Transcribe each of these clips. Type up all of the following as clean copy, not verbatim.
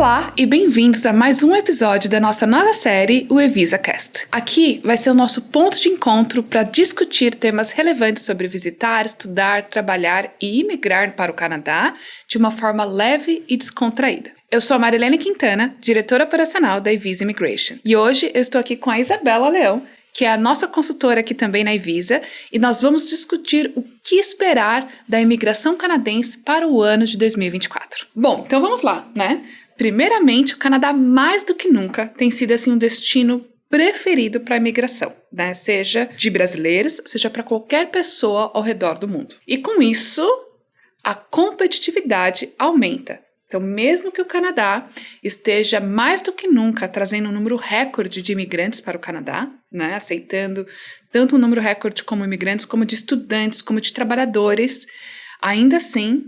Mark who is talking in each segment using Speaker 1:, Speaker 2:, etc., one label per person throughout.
Speaker 1: Olá e bem-vindos a mais um episódio da nossa nova série, o EvisaCast. Aqui vai ser o nosso ponto de encontro para discutir temas relevantes sobre visitar, estudar, trabalhar e imigrar para o Canadá de uma forma leve e descontraída. Eu sou a Marilene Quintana, diretora operacional da Evisa Immigration. E hoje eu estou aqui com a Isabela Leão, que é a nossa consultora aqui também na Evisa, e nós vamos discutir o que esperar da imigração canadense para o ano de 2024. Bom, então vamos lá, né? Primeiramente, o Canadá mais do que nunca tem sido assim um destino preferido para a imigração, né? Seja de brasileiros, seja para qualquer pessoa ao redor do mundo. E com isso, a competitividade aumenta. Então, mesmo que o Canadá esteja mais do que nunca trazendo um número recorde de imigrantes para o Canadá, né, aceitando tanto um número recorde como imigrantes, como de estudantes, como de trabalhadores, ainda assim,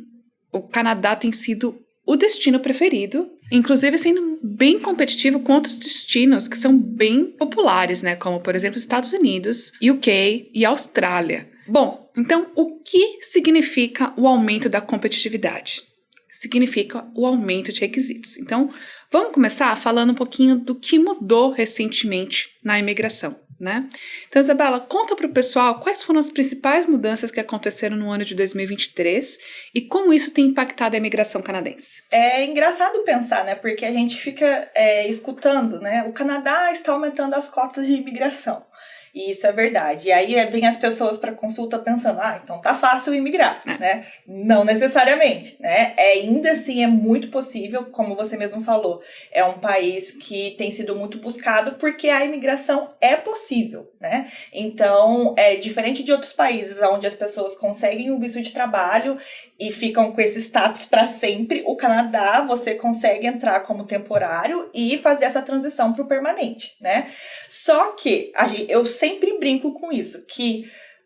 Speaker 1: o Canadá tem sido o destino preferido, inclusive sendo bem competitivo com outros destinos que são bem populares, né, como, por exemplo, Estados Unidos, UK e Austrália. Bom, então, o que significa o aumento da competitividade? Significa o aumento de requisitos. Então, vamos começar falando um pouquinho do que mudou recentemente na imigração, né? Então, Isabela, conta para o pessoal quais foram as principais mudanças que aconteceram no ano de 2023 e como isso tem impactado a imigração canadense.
Speaker 2: É engraçado pensar, né? Porque a gente fica escutando, né? O Canadá está aumentando as cotas de imigração. E isso é verdade. E aí vem as pessoas para consulta pensando, então tá fácil imigrar, né? Não necessariamente, né? Ainda assim é muito possível, como você mesmo falou, é um país que tem sido muito buscado porque a imigração é possível, né? Então, diferente de outros países onde as pessoas conseguem um visto de trabalho e ficam com esse status para sempre, o Canadá você consegue entrar como temporário e fazer essa transição para o permanente, né? Só que eu sempre brinco com isso, que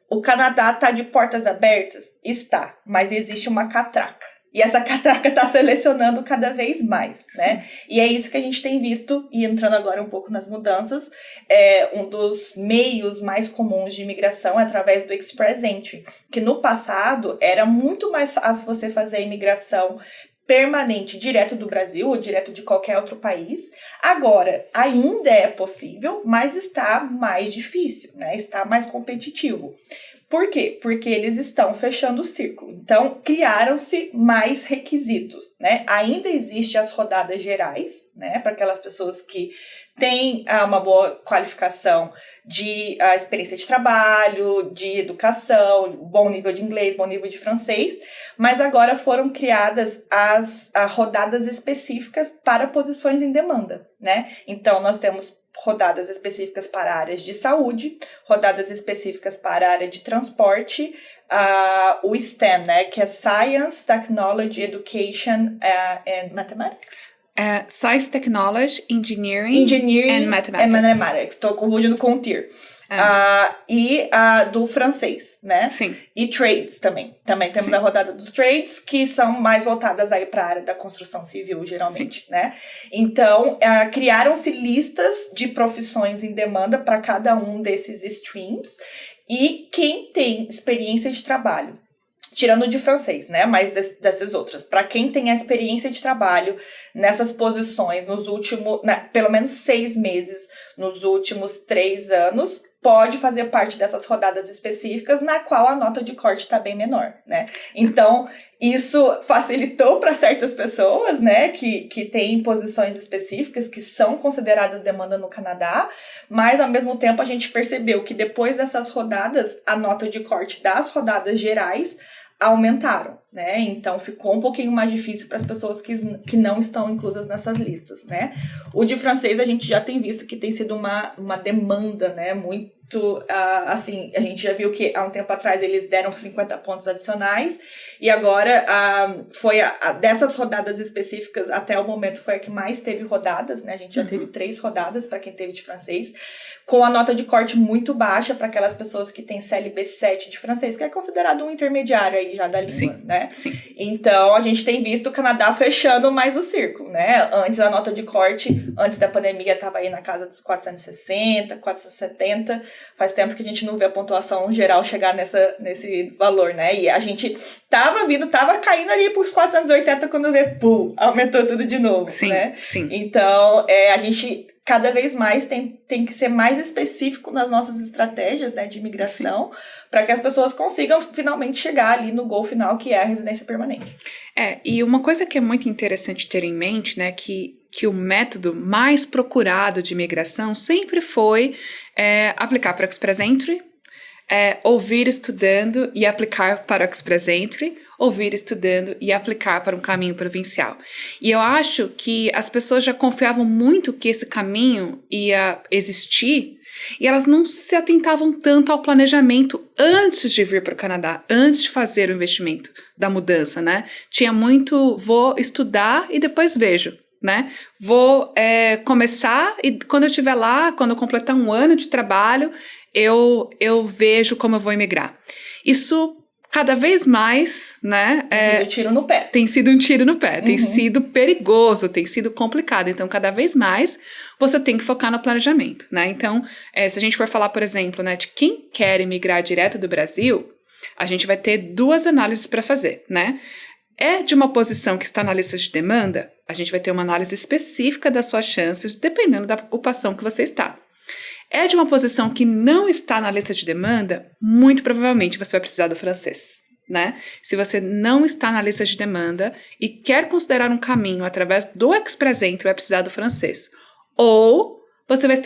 Speaker 2: o Canadá está de portas abertas? Está, mas existe uma catraca. E essa catraca está selecionando cada vez mais, né? E é isso que a gente tem visto, e entrando agora um pouco nas mudanças, um dos meios mais comuns de imigração é através do Express Entry, que no passado era muito mais fácil você fazer a imigração permanente direto do Brasil ou direto de qualquer outro país. Agora, ainda é possível, mas está mais difícil, né? Está mais competitivo. Por quê? Porque eles estão fechando o círculo. Então, criaram-se mais requisitos, né? Ainda existem as rodadas gerais, né? Para aquelas pessoas que têm uma boa qualificação de experiência de trabalho, de educação, bom nível de inglês, bom nível de francês, mas agora foram criadas as rodadas específicas para posições em demanda, né? Então, nós temos rodadas específicas para áreas de saúde, rodadas específicas para a área de transporte, o STEM, né, que é Science, Technology, Education and Mathematics.
Speaker 1: Science, Technology, Engineering and Mathematics.
Speaker 2: And Mathematics. Estou confundindo com o TIR. E do francês, né?
Speaker 1: Sim.
Speaker 2: E trades também. Também temos Sim. a rodada dos trades, que são mais voltadas aí para a área da construção civil, geralmente, Sim. né? Então, criaram-se listas de profissões em demanda para cada um desses streams. E quem tem experiência de trabalho, tirando de francês, né? Mas dessas outras. Para quem tem a experiência de trabalho nessas posições nos últimos, pelo menos 6 meses, nos últimos 3 anos, pode fazer parte dessas rodadas específicas, na qual a nota de corte está bem menor, né? Então, isso facilitou para certas pessoas, né, que têm posições específicas, que são consideradas demanda no Canadá, mas, ao mesmo tempo, a gente percebeu que depois dessas rodadas, a nota de corte das rodadas gerais aumentaram, né? Então ficou um pouquinho mais difícil para as pessoas que não estão inclusas nessas listas, né? O de francês a gente já tem visto que tem sido uma demanda, né? Muito, assim, a gente já viu que há um tempo atrás eles deram 50 pontos adicionais e agora foi dessas rodadas específicas até o momento foi a que mais teve rodadas, né? A gente já teve 3 rodadas para quem teve de francês, com a nota de corte muito baixa para aquelas pessoas que têm CLB 7 de francês, que é considerado um intermediário aí já da língua, Sim. né? né?
Speaker 1: Sim.
Speaker 2: Então, a gente tem visto o Canadá fechando mais o círculo, né? Antes, a nota de corte, antes da pandemia, estava aí na casa dos 460, 470. Faz tempo que a gente não vê a pontuação geral chegar nesse valor, né? E a gente tava caindo ali por 480 quando vê, pum, aumentou tudo de novo,
Speaker 1: Sim,
Speaker 2: né?
Speaker 1: sim.
Speaker 2: Então, a gente cada vez mais tem que ser mais específico nas nossas estratégias, né, de imigração, para que as pessoas consigam finalmente chegar ali no goal final, que é a residência permanente.
Speaker 1: E uma coisa que é muito interessante ter em mente, né, que o método mais procurado de imigração sempre foi aplicar para o Express Entry, ouvir estudando e aplicar para o Express Entry, ouvir estudando e aplicar para um caminho provincial. E eu acho que as pessoas já confiavam muito que esse caminho ia existir e elas não se atentavam tanto ao planejamento antes de vir para o Canadá, antes de fazer o investimento da mudança, né? Tinha muito, vou estudar e depois vejo, né? Vou começar e quando eu estiver lá, quando eu completar um ano de trabalho, eu vejo como eu vou imigrar. Isso cada vez mais, né?
Speaker 2: Tem sido um tiro no pé.
Speaker 1: Tem sido um tiro no pé, tem sido perigoso, tem sido complicado. Então, cada vez mais, você tem que focar no planejamento, né? Então, se a gente for falar, por exemplo, né, de quem quer imigrar direto do Brasil, a gente vai ter duas análises para fazer, né? De uma posição que está na lista de demanda, a gente vai ter uma análise específica das suas chances, dependendo da ocupação que você está. De uma posição que não está na lista de demanda, muito provavelmente você vai precisar do francês, né? Se você não está na lista de demanda e quer considerar um caminho através do Express Entry, vai precisar do francês. Ou você vai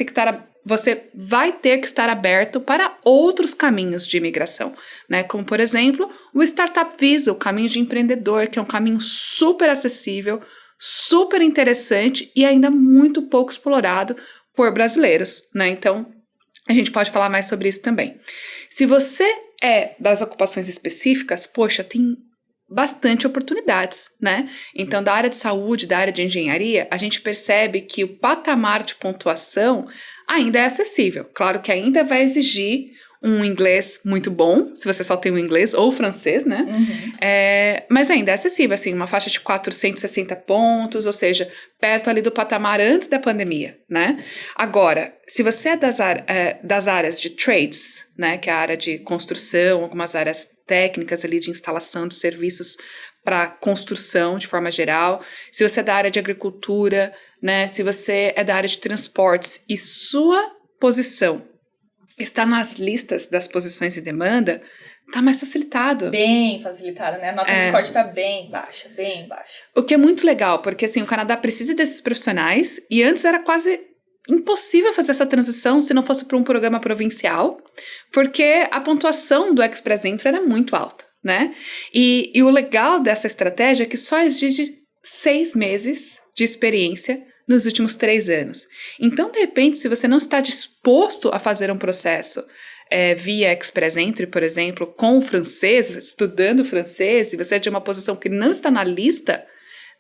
Speaker 1: ter que estar aberto para outros caminhos de imigração, né? Como, por exemplo, o Startup Visa, o caminho de empreendedor, que é um caminho super acessível, super interessante e ainda muito pouco explorado por brasileiros, né? Então, a gente pode falar mais sobre isso também. Se você das ocupações específicas, poxa, tem bastante oportunidades, né? Então, da área de saúde, da área de engenharia, a gente percebe que o patamar de pontuação ainda é acessível. Claro que ainda vai exigir um inglês muito bom, se você só tem o inglês ou o francês, né? Mas ainda é acessível, assim, uma faixa de 460 pontos, ou seja, perto ali do patamar antes da pandemia, né? Agora, se você é das áreas de trades, né, que é a área de construção, algumas áreas técnicas ali de instalação de serviços para construção de forma geral, se você é da área de agricultura, né, se você é da área de transportes e sua posição está nas listas das posições em demanda, está mais facilitado.
Speaker 2: Bem facilitado, né? A nota de corte está bem baixa, bem baixa.
Speaker 1: O que é muito legal, porque assim, o Canadá precisa desses profissionais e antes era quase impossível fazer essa transição se não fosse para um programa provincial, porque a pontuação do Express Entry era muito alta, né? E o legal dessa estratégia é que só exige 6 meses de experiência nos últimos 3 anos. Então, de repente, se você não está disposto a fazer um processo via Express Entry, por exemplo, com o francês, estudando francês, e você é de uma posição que não está na lista,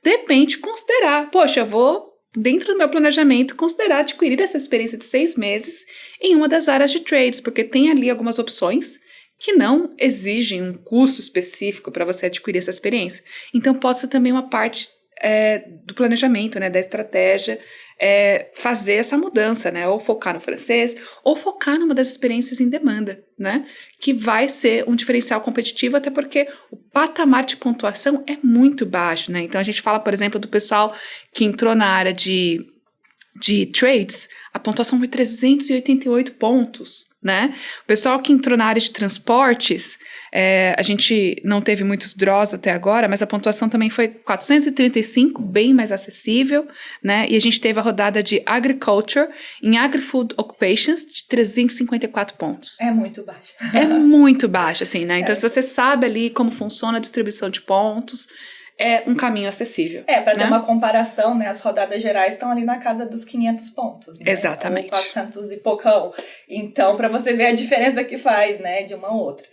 Speaker 1: de repente considerar, poxa, eu vou, dentro do meu planejamento, considerar adquirir essa experiência de 6 meses em uma das áreas de trades, porque tem ali algumas opções que não exigem um custo específico para você adquirir essa experiência. Então, pode ser também uma parte do planejamento, né, da estratégia, fazer essa mudança, né, ou focar no francês, ou focar numa das experiências em demanda, né, que vai ser um diferencial competitivo, até porque o patamar de pontuação é muito baixo, né, então a gente fala, por exemplo, do pessoal que entrou na área de trades, a pontuação foi 388 pontos, né? O pessoal que entrou na área de transportes, a gente não teve muitos draws até agora, mas a pontuação também foi 435, bem mais acessível, né? E a gente teve a rodada de Agriculture em Agri-Food Occupations de 354 pontos.
Speaker 2: É muito baixo.
Speaker 1: É muito baixo, assim, né? Então, se você sabe ali como funciona a distribuição de pontos, é um caminho acessível.
Speaker 2: Para ter uma comparação, né, as rodadas gerais estão ali na casa dos 500 pontos. Né?
Speaker 1: Exatamente.
Speaker 2: Ou 400 e poucão. Então, para você ver a diferença que faz, né, de uma a outra.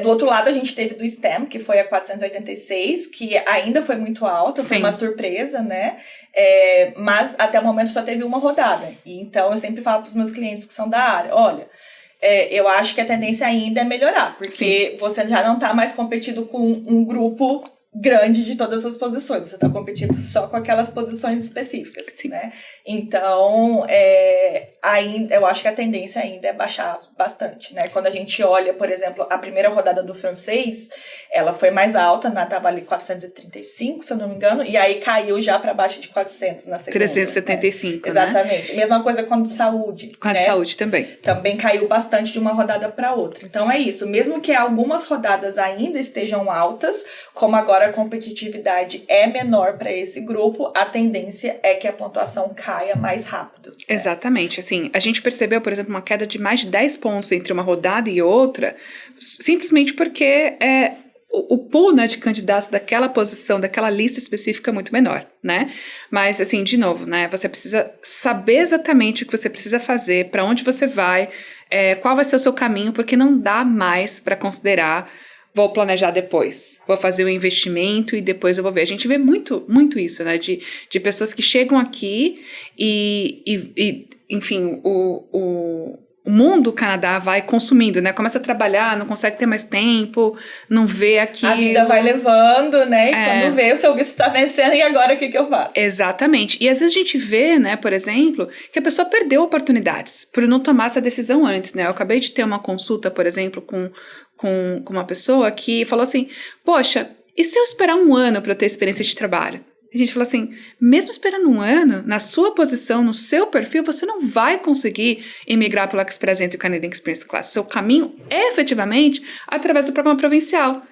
Speaker 2: Do outro lado, a gente teve do STEM, que foi a 486, que ainda foi muito alta, foi uma surpresa, né? Mas até o momento só teve uma rodada. E, então, eu sempre falo para os meus clientes que são da área, olha, eu acho que a tendência ainda é melhorar, porque você já não está mais competindo com um grupo grande de todas as posições, você está competindo só com aquelas posições específicas, né? Então, ainda, eu acho que a tendência ainda é baixar bastante, né? Quando a gente olha, por exemplo, a primeira rodada do francês, ela foi mais alta, né? Tava ali 435, se eu não me engano, e aí caiu já para baixo de 400 na segunda.
Speaker 1: 375,
Speaker 2: né? Exatamente. Mesma coisa com a de saúde.
Speaker 1: Com a de saúde também.
Speaker 2: Também caiu bastante de uma rodada para outra. Então é isso, mesmo que algumas rodadas ainda estejam altas, como agora a competitividade é menor para esse grupo, a tendência é que a pontuação caia mais rápido.
Speaker 1: Exatamente. Assim, a gente percebeu, por exemplo, uma queda de mais de 10 pontos entre uma rodada e outra, simplesmente porque o pool, né, de candidatos daquela posição, daquela lista específica é muito menor, né? Mas, assim, de novo, né, você precisa saber exatamente o que você precisa fazer, para onde você vai, qual vai ser o seu caminho, porque não dá mais para considerar vou planejar depois, vou fazer o investimento e depois eu vou ver. A gente vê muito isso, né, de pessoas que chegam aqui e enfim, o mundo do Canadá vai consumindo, né, começa a trabalhar, não consegue ter mais tempo, não vê aquilo.
Speaker 2: A vida vai levando, né, e quando vê, o seu visto está vencendo e agora o que eu faço?
Speaker 1: Exatamente. E às vezes a gente vê, né, por exemplo, que a pessoa perdeu oportunidades por não tomar essa decisão antes, né. Eu acabei de ter uma consulta, por exemplo, com uma pessoa que falou assim, poxa, e se eu esperar um ano para ter experiência de trabalho? A gente falou assim, mesmo esperando um ano, na sua posição, no seu perfil, você não vai conseguir emigrar pelo Express Entry Canadian Experience Class. Seu caminho é efetivamente através do programa provincial.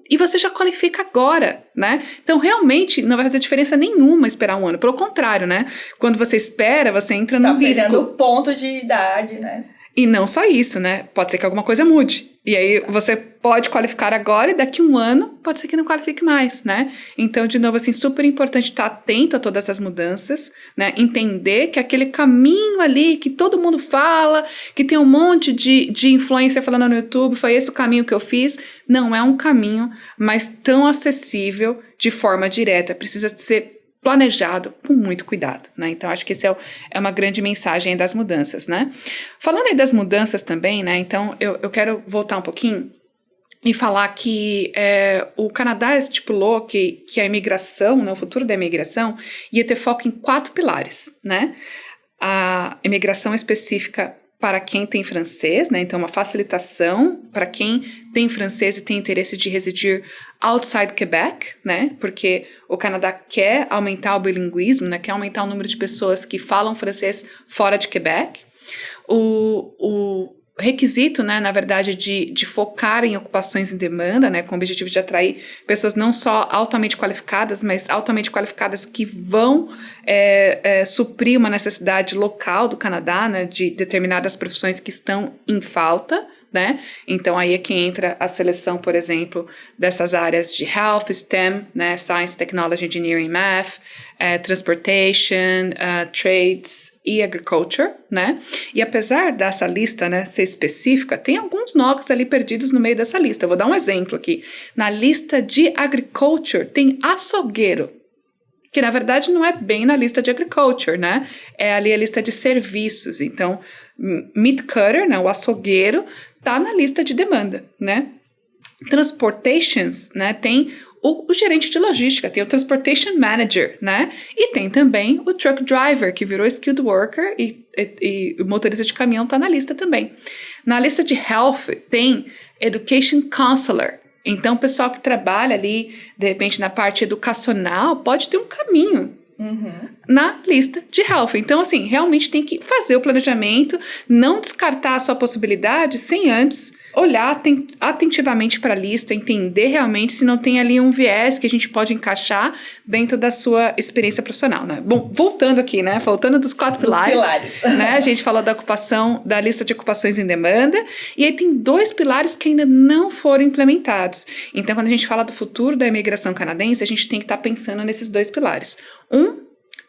Speaker 1: E você já qualifica agora, né? Então, realmente, não vai fazer diferença nenhuma esperar um ano. Pelo contrário, né? Quando você espera, você entra no risco.
Speaker 2: Tá perdendo o ponto de idade, né?
Speaker 1: E não só isso, né? Pode ser que alguma coisa mude. E aí você pode qualificar agora e daqui um ano pode ser que não qualifique mais, né? Então, de novo, assim, super importante estar atento a todas essas mudanças, né? Entender que aquele caminho ali que todo mundo fala, que tem um monte de influencer falando no YouTube, foi esse o caminho que eu fiz, não é um caminho mais tão acessível de forma direta. Precisa ser planejado com muito cuidado, né? Então, acho que esse é uma grande mensagem das mudanças, né? Falando aí das mudanças também, né? Então, eu quero voltar um pouquinho e falar que o Canadá estipulou que a imigração, né, o futuro da imigração, ia ter foco em 4 pilares, né? A imigração específica para quem tem francês, né? Então, uma facilitação para quem tem francês e tem interesse de residir outside Quebec, né? Porque o Canadá quer aumentar o bilinguismo, né? Quer aumentar o número de pessoas que falam francês fora de Quebec. O requisito, né, na verdade, de focar em ocupações em demanda, né, com o objetivo de atrair pessoas não só altamente qualificadas, mas altamente qualificadas que vão suprir uma necessidade local do Canadá, né, de determinadas profissões que estão em falta, né, então aí é que entra a seleção, por exemplo, dessas áreas de Health, STEM, né, Science, Technology, Engineering, Math, Transportation, Trades e Agriculture, né? E apesar dessa lista, né, ser específica, tem alguns nomes ali perdidos no meio dessa lista. Eu vou dar um exemplo aqui. Na lista de Agriculture tem açougueiro, que na verdade não é bem na lista de Agriculture, né? É ali a lista de serviços. Então, meat cutter, né, o açougueiro, tá na lista de demanda, né? Transportations, né, tem o gerente de logística, tem o Transportation Manager, né? E tem também o Truck Driver, que virou Skilled Worker e o motorista de caminhão está na lista também. Na lista de Health tem Education Counselor. Então, o pessoal que trabalha ali, de repente, na parte educacional, pode ter um caminho na lista de Health. Então, assim, realmente tem que fazer o planejamento, não descartar a sua possibilidade sem antes olhar atentivamente para a lista, entender realmente se não tem ali um viés que a gente pode encaixar dentro da sua experiência profissional, né? Bom, voltando aqui, né? Faltando dos 4 pilares. Né? A gente falou da ocupação, da lista de ocupações em demanda, e aí tem 2 pilares que ainda não foram implementados. Então, quando a gente fala do futuro da imigração canadense, a gente tem que estar pensando nesses 2 pilares.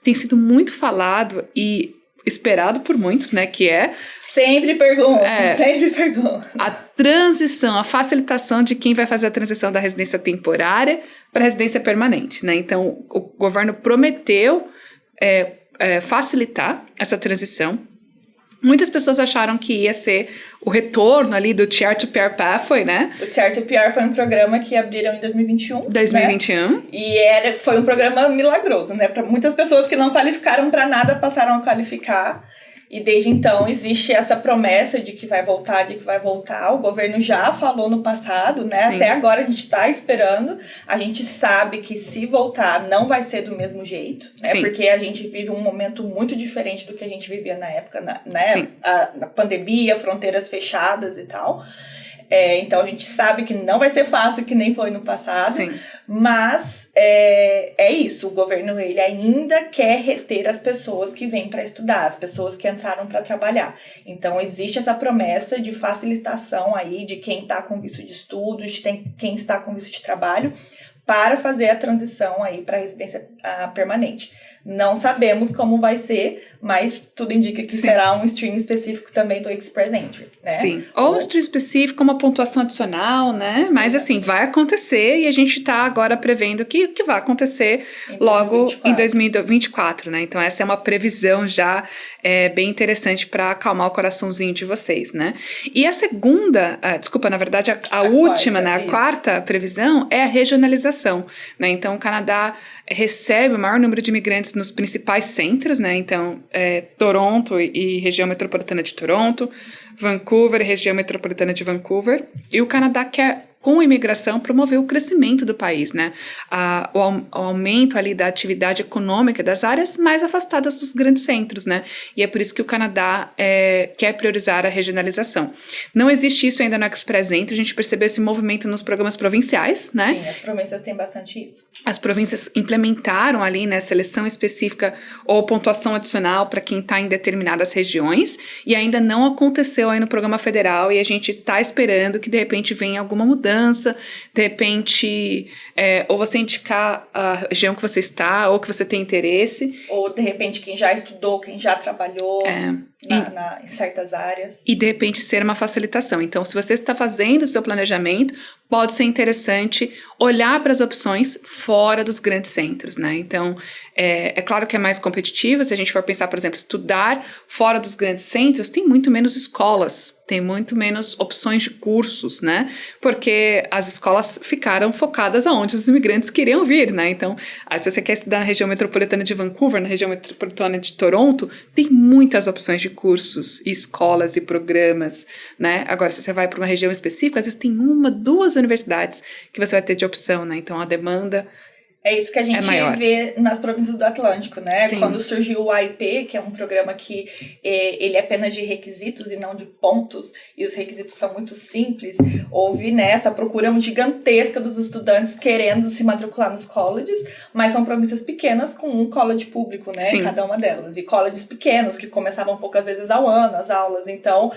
Speaker 1: Tem sido muito falado e esperado por muitos, né, que é...
Speaker 2: Sempre pergunto.
Speaker 1: A transição, a facilitação de quem vai fazer a transição da residência temporária para a residência permanente, né? Então, o governo prometeu facilitar essa transição. Muitas pessoas acharam que ia ser o retorno ali do Peer-to-Peer Pathway, né?
Speaker 2: O Peer-to-Peer foi um programa que abriram em 2021.
Speaker 1: 2021.
Speaker 2: Né? E foi um programa milagroso, né? Para muitas pessoas que não qualificaram para nada passaram a qualificar. E desde então existe essa promessa de que vai voltar, O governo já falou no passado, né?
Speaker 1: Sim.
Speaker 2: Até agora a gente está esperando. A gente sabe que se voltar não vai ser do mesmo jeito, né?
Speaker 1: Sim.
Speaker 2: Porque a gente vive um momento muito diferente do que a gente vivia na época, né? Na pandemia, fronteiras fechadas e tal. Então a gente sabe que não vai ser fácil, que nem foi no passado.
Speaker 1: Sim.
Speaker 2: Mas é isso, o governo ele ainda quer reter as pessoas que vêm para estudar, as pessoas que entraram para trabalhar. Então existe essa promessa de facilitação aí de quem está com visto de estudo, de quem está com visto de trabalho, para fazer a transição aí para residência permanente. Não sabemos como vai ser, mas tudo indica que será um stream específico também do Express Entry, né?
Speaker 1: Sim, ou um stream específico, uma pontuação adicional, né? Mas assim, vai acontecer e a gente tá agora prevendo que vai acontecer logo em 2024, né? Então essa é uma previsão já bem interessante para acalmar o coraçãozinho de vocês, né? E a segunda, na verdade a última,
Speaker 2: quarta,
Speaker 1: né? A quarta previsão é a regionalização, né? Então o Canadá recebe o maior número de imigrantes nos principais centros, né? Então, Toronto e região metropolitana de Toronto, Vancouver e região metropolitana de Vancouver. E o Canadá quer, com a imigração, promover o crescimento do país, né? O aumento ali da atividade econômica das áreas mais afastadas dos grandes centros, né? E é por isso que o Canadá quer priorizar a regionalização. Não existe isso ainda no Express Entry, a gente percebeu esse movimento nos programas provinciais, né?
Speaker 2: Sim, as províncias têm bastante isso.
Speaker 1: As províncias implementaram ali, né, seleção específica ou pontuação adicional para quem está em determinadas regiões, e ainda não aconteceu aí no programa federal, e a gente está esperando que de repente venha alguma mudança, de repente, ou você indicar a região que você está, ou que você tem interesse.
Speaker 2: Ou de repente quem já estudou, quem já trabalhou em certas áreas. E
Speaker 1: de repente ser uma facilitação. Então, se você está fazendo o seu planejamento, pode ser interessante olhar para as opções fora dos grandes centros, né? Então, é claro que é mais competitivo. Se a gente for pensar, por exemplo, estudar fora dos grandes centros, tem muito menos escolas, tem muito menos opções de cursos, né? Porque as escolas ficaram focadas aonde os imigrantes queriam vir, né? Então, se você quer estudar na região metropolitana de Vancouver, na região metropolitana de Toronto, tem muitas opções de cursos, e escolas e programas, né? Agora, se você vai para uma região específica, às vezes tem 1, 2 universidades que você vai ter de opção, né? Então, a demanda
Speaker 2: é isso que a gente vê nas províncias do Atlântico, né?
Speaker 1: Sim.
Speaker 2: Quando surgiu o AIP, que é um programa que ele é apenas de requisitos e não de pontos, e os requisitos são muito simples, houve, né, essa procura gigantesca dos estudantes querendo se matricular nos colleges, mas são províncias pequenas com um college público, né? Sim. Em cada uma delas. E colleges pequenos, que começavam poucas vezes ao ano, as aulas. Então,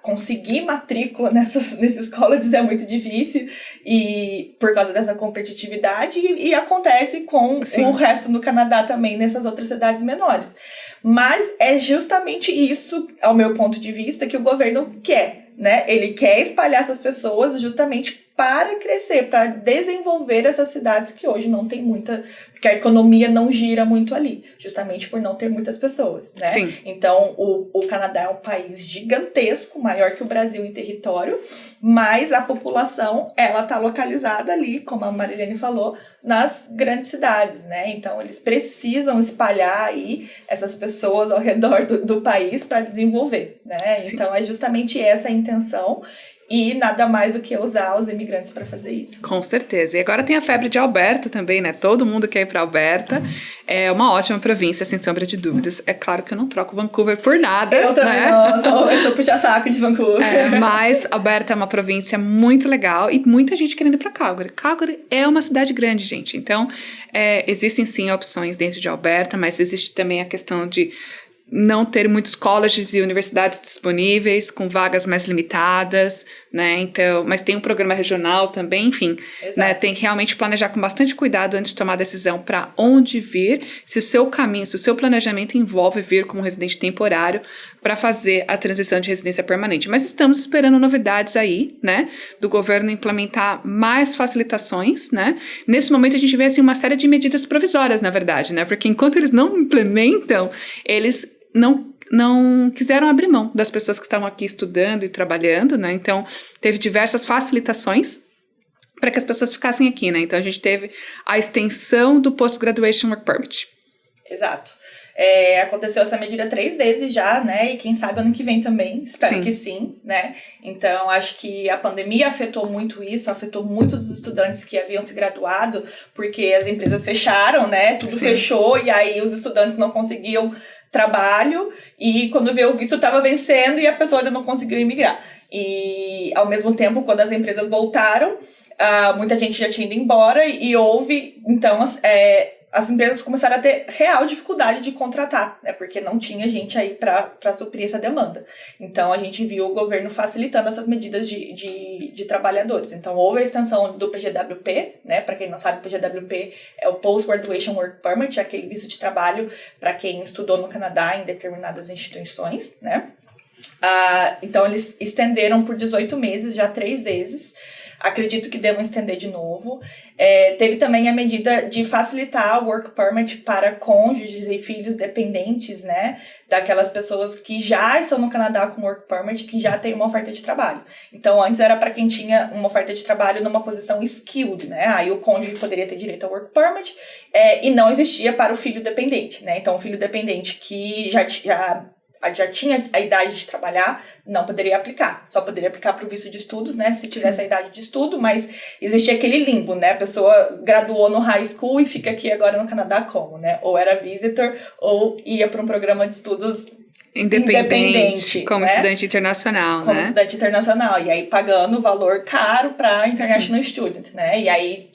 Speaker 2: conseguir matrícula nesses colleges é muito difícil, e por causa dessa competitividade. E acontece com Sim. o resto do Canadá também, nessas outras cidades menores. Mas é justamente isso, ao meu ponto de vista, que o governo quer, né? Ele quer espalhar essas pessoas justamente para crescer, para desenvolver essas cidades que hoje não tem muita, que a economia não gira muito ali, justamente por não ter muitas pessoas, né?
Speaker 1: Sim.
Speaker 2: Então, o Canadá é um país gigantesco, maior que o Brasil em território, mas a população, ela tá localizada ali, como a Marilene falou, nas grandes cidades, né? Então, eles precisam espalhar aí essas pessoas ao redor do país para desenvolver, né? Sim. Então, é justamente essa a intenção. E nada mais do que usar os imigrantes para fazer isso.
Speaker 1: Com certeza. E agora tem a febre de Alberta também, né? Todo mundo quer ir para Alberta. É uma ótima província, sem sombra de dúvidas. É claro que eu não troco Vancouver por nada.
Speaker 2: Eu também
Speaker 1: né?
Speaker 2: não, eu sou puxa-saco de Vancouver.
Speaker 1: Mas Alberta é uma província muito legal e muita gente querendo ir para Calgary. Calgary é uma cidade grande, gente. Então, existem sim opções dentro de Alberta, mas existe também a questão de não ter muitos colleges e universidades disponíveis, com vagas mais limitadas, né? Então, mas tem um programa regional também, enfim, né? Tem que realmente planejar com bastante cuidado antes de tomar a decisão para onde vir, se o seu caminho, se o seu planejamento envolve vir como residente temporário para fazer a transição de residência permanente. Mas estamos esperando novidades aí, né? Do governo implementar mais facilitações, né? Nesse momento a gente vê, assim, uma série de medidas provisórias, na verdade, né? Porque enquanto eles não implementam, eles não quiseram abrir mão das pessoas que estavam aqui estudando e trabalhando, né? Então, teve diversas facilitações para que as pessoas ficassem aqui, né? Então, a gente teve a extensão do Post-Graduation Work Permit.
Speaker 2: Exato. Aconteceu essa medida 3 vezes já, né? E quem sabe ano que vem também. Espero que sim, né? Então, acho que a pandemia afetou muito isso, afetou muitos dos estudantes que haviam se graduado, porque as empresas fecharam, né? Tudo fechou, e aí os estudantes não conseguiam trabalho, e quando veio o visto estava vencendo e a pessoa ainda não conseguiu imigrar. E, ao mesmo tempo, quando as empresas voltaram, muita gente já tinha ido embora, e houve, então, as empresas começaram a ter real dificuldade de contratar, né? Porque não tinha gente aí para suprir essa demanda. Então, a gente viu o governo facilitando essas medidas de trabalhadores. Então, houve a extensão do PGWP, né? Para quem não sabe, o PGWP é o Post Graduation Work Permit, é aquele visto de trabalho para quem estudou no Canadá em determinadas instituições, né? Então, eles estenderam por 18 meses, já 3 vezes. Acredito que devam estender de novo. Teve também a medida de facilitar o work permit para cônjuges e filhos dependentes, né? Daquelas pessoas que já estão no Canadá com work permit, que já tem uma oferta de trabalho. Então, antes era para quem tinha uma oferta de trabalho numa posição skilled, né? Aí o cônjuge poderia ter direito ao work permit, e não existia para o filho dependente, né? Então, o filho dependente que já tinha a idade de trabalhar, não poderia aplicar. Só poderia aplicar para o visto de estudos, né? Se tivesse a idade de estudo, mas existia aquele limbo, né? A pessoa graduou no high school e fica aqui agora no Canadá como, né? Ou era visitor, ou ia para um programa de estudos independente,
Speaker 1: como estudante internacional,
Speaker 2: como estudante internacional, e aí pagando valor caro para international student, né? E aí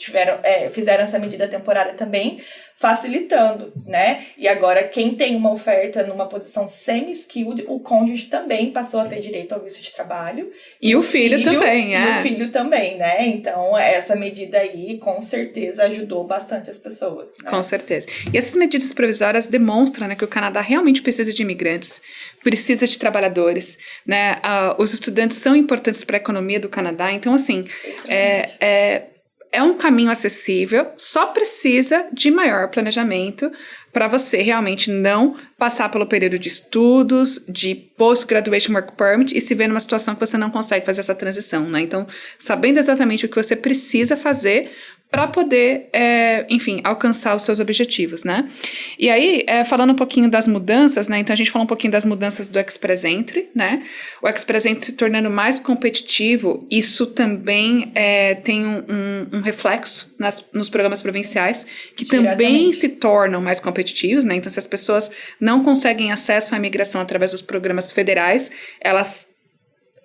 Speaker 2: fizeram essa medida temporária também, facilitando, né? E agora quem tem uma oferta numa posição semi-skilled, o cônjuge também passou a ter direito ao visto de trabalho.
Speaker 1: E o filho também,
Speaker 2: E o filho também, né? Então, essa medida aí, com certeza, ajudou bastante as pessoas, né?
Speaker 1: Com certeza. E essas medidas provisórias demonstram, né, que o Canadá realmente precisa de imigrantes, precisa de trabalhadores, né? Os estudantes são importantes para a economia do Canadá, então, assim, é um caminho acessível, só precisa de maior planejamento para você realmente não passar pelo período de estudos, de Post-Graduation Work Permit e se ver numa situação que você não consegue fazer essa transição, né? Então, sabendo exatamente o que você precisa fazer para poder, enfim, alcançar os seus objetivos, né? E aí, falando um pouquinho das mudanças, né? Então, a gente falou um pouquinho das mudanças do Express Entry, né? O Express Entry se tornando mais competitivo, isso também tem um reflexo nos programas provinciais, que também se tornam mais competitivos, né? Então, se as pessoas não conseguem acesso à imigração através dos programas federais, elas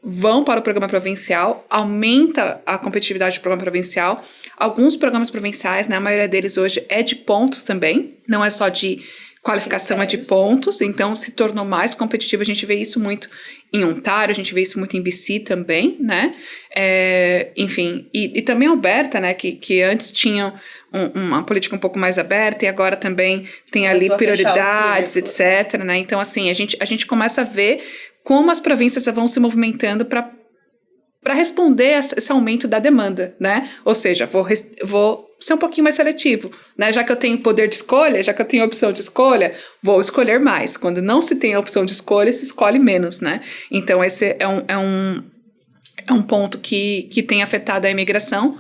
Speaker 1: vão para o programa provincial, aumenta a competitividade do programa provincial. Alguns programas provinciais, né, a maioria deles hoje é de pontos também, não é só de qualificação, é de pontos, então se tornou mais competitivo. A gente vê isso muito em Ontário, a gente vê isso muito em BC também, né? Enfim, e também Alberta, né, que antes tinha uma política um pouco mais aberta e agora também tem ali prioridades, etc, né? Então, assim, a gente começa a ver como as províncias vão se movimentando para responder esse aumento da demanda, né? Ou seja, vou ser um pouquinho mais seletivo, né? Já que eu tenho poder de escolha, já que eu tenho opção de escolha, vou escolher mais. Quando não se tem a opção de escolha, se escolhe menos, né? Então, esse é um ponto que tem afetado a imigração.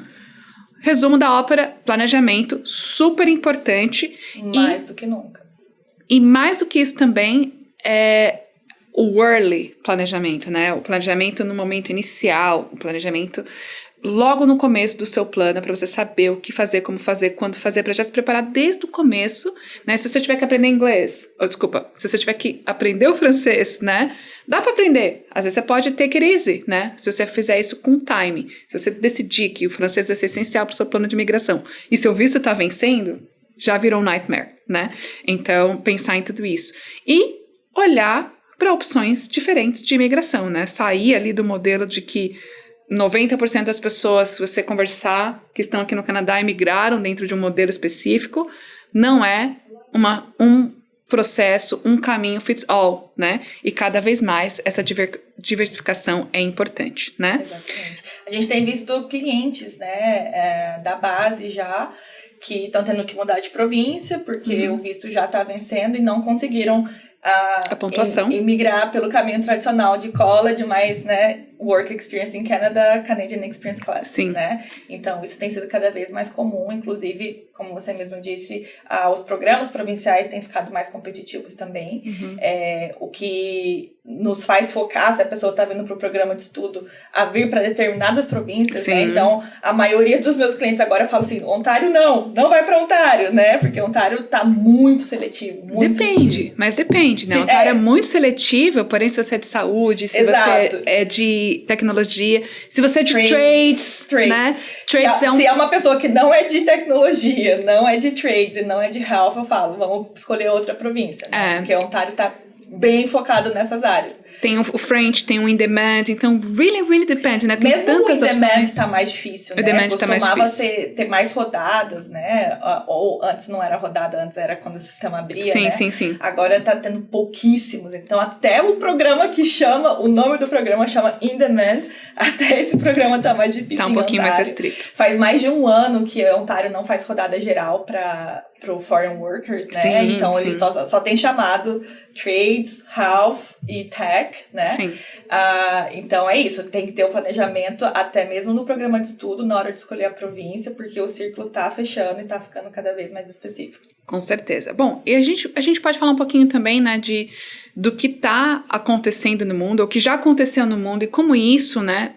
Speaker 1: Resumo da ópera, planejamento, super importante.
Speaker 2: Mais do que nunca.
Speaker 1: E mais do que isso também o early planejamento, né? O planejamento no momento inicial, o planejamento logo no começo do seu plano, para você saber o que fazer, como fazer, quando fazer, para já se preparar desde o começo, né? Se você tiver que aprender inglês, se você tiver que aprender o francês, né? Dá para aprender. Às vezes você pode take it easy, né? Se você fizer isso com timing, se você decidir que o francês vai ser essencial para o seu plano de imigração, e seu visto está vencendo, já virou um nightmare, né? Então, pensar em tudo isso. E olhar para opções diferentes de imigração, né? Sair ali do modelo de que 90% das pessoas, se você conversar, que estão aqui no Canadá, emigraram dentro de um modelo específico, não é um processo, um caminho fits all, né? E cada vez mais essa diversificação é importante, né?
Speaker 2: Exatamente. A gente tem visto clientes, né, da base já, que estão tendo que mudar de província, porque o visto já está vencendo e não conseguiram
Speaker 1: a pontuação.
Speaker 2: E migrar pelo caminho tradicional de college, mas, né, Work Experience in Canada, Canadian Experience Class.
Speaker 1: Sim.
Speaker 2: Né? Então, isso tem sido cada vez mais comum, inclusive, como você mesmo disse, os programas provinciais têm ficado mais competitivos também, o que nos faz focar, se a pessoa está vindo para o programa de estudo, a vir para determinadas províncias, né? Então, a maioria dos meus clientes agora falam assim, Ontário não vai para Ontário, né? Porque Ontário está muito seletivo.
Speaker 1: Mas depende, né? Ontário é muito seletivo, porém, se você é de saúde, se você é de tecnologia, se você é de trades, né? Trades
Speaker 2: se é uma pessoa que não é de tecnologia, não é de trades e não é de health, eu falo, vamos escolher outra província, né? Porque Ontário está bem focado nessas áreas.
Speaker 1: Tem o French, tem o In Demand, então really depende, né? Tem
Speaker 2: mesmo
Speaker 1: tantas
Speaker 2: o In Demand
Speaker 1: opções.
Speaker 2: tá mais difícil, né?
Speaker 1: Costumava
Speaker 2: ter mais rodadas, né? Ou antes não era rodada, antes era quando o sistema abria, né?
Speaker 1: Sim.
Speaker 2: Agora tá tendo pouquíssimos, então até o programa o nome do programa chama In Demand, até esse programa tá mais difícil.
Speaker 1: Tá um pouquinho mais restrito.
Speaker 2: Faz mais de um ano que Ontário não faz rodada geral pro foreign workers, né? Então eles só tem chamado trades, health e tech, né?
Speaker 1: Sim.
Speaker 2: Então é isso, tem que ter o planejamento até mesmo no programa de estudo na hora de escolher a província, porque o círculo tá fechando e tá ficando cada vez mais específico.
Speaker 1: Com certeza. Bom, e a gente pode falar um pouquinho também, né, do que tá acontecendo no mundo, ou que já aconteceu no mundo e como isso, né,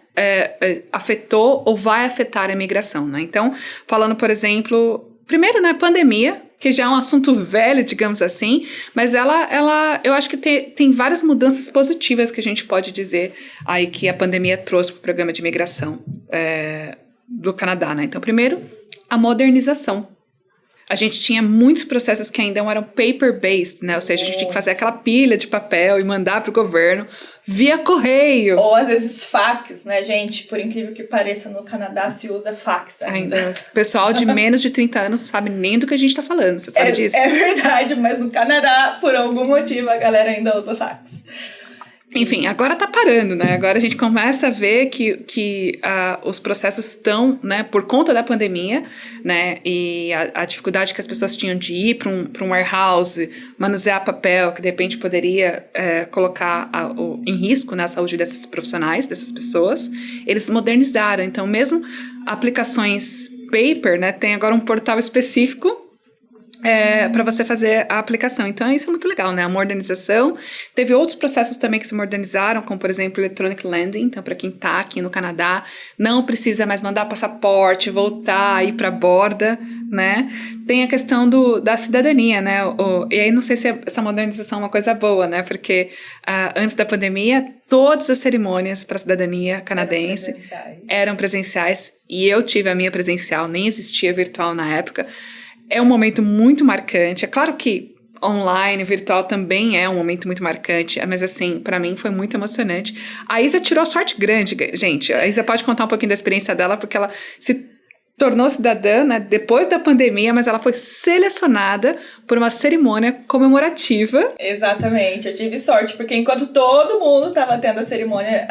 Speaker 1: afetou ou vai afetar a imigração, né? Então, falando, por exemplo, primeiro, né, pandemia, que já é um assunto velho, digamos assim, mas eu acho que tem várias mudanças positivas que a gente pode dizer aí que a pandemia trouxe para o programa de imigração do Canadá, né? Então, primeiro, a modernização. A gente tinha muitos processos que ainda eram paper-based, né? Ou seja, a gente tinha que fazer aquela pilha de papel e mandar para o governo via correio.
Speaker 2: Ou às vezes fax, né, gente? Por incrível que pareça, no Canadá se usa fax ainda.
Speaker 1: O pessoal de menos de 30 anos não sabe nem do que a gente tá falando, você sabe disso?
Speaker 2: É verdade, mas no Canadá, por algum motivo, a galera ainda usa fax.
Speaker 1: Enfim, agora tá parando, né? Agora a gente começa a ver que os processos estão, né, por conta da pandemia, né, e a dificuldade que as pessoas tinham de ir para um warehouse, manusear papel, que de repente poderia colocar em risco, né, a saúde desses profissionais, dessas pessoas, eles modernizaram. Então, mesmo aplicações paper, né, tem agora um portal específico para você fazer a aplicação. Então, isso é muito legal, né? A modernização. Teve outros processos também que se modernizaram, como, por exemplo, Electronic Landing. Então, para quem está aqui no Canadá, não precisa mais mandar passaporte, voltar, ir para a borda, né? Tem a questão da cidadania, né? E aí, não sei se essa modernização é uma coisa boa, né? Porque antes da pandemia, todas as cerimônias para a cidadania canadense eram presenciais. E eu tive a minha presencial, nem existia virtual na época. É um momento muito marcante. É claro que online, virtual também é um momento muito marcante, mas assim, pra mim foi muito emocionante. A Isa tirou sorte grande, gente. A Isa pode contar um pouquinho da experiência dela, porque ela se tornou cidadã, né, depois da pandemia, mas ela foi selecionada por uma cerimônia comemorativa.
Speaker 2: Exatamente, eu tive sorte, porque enquanto todo mundo estava tendo a cerimônia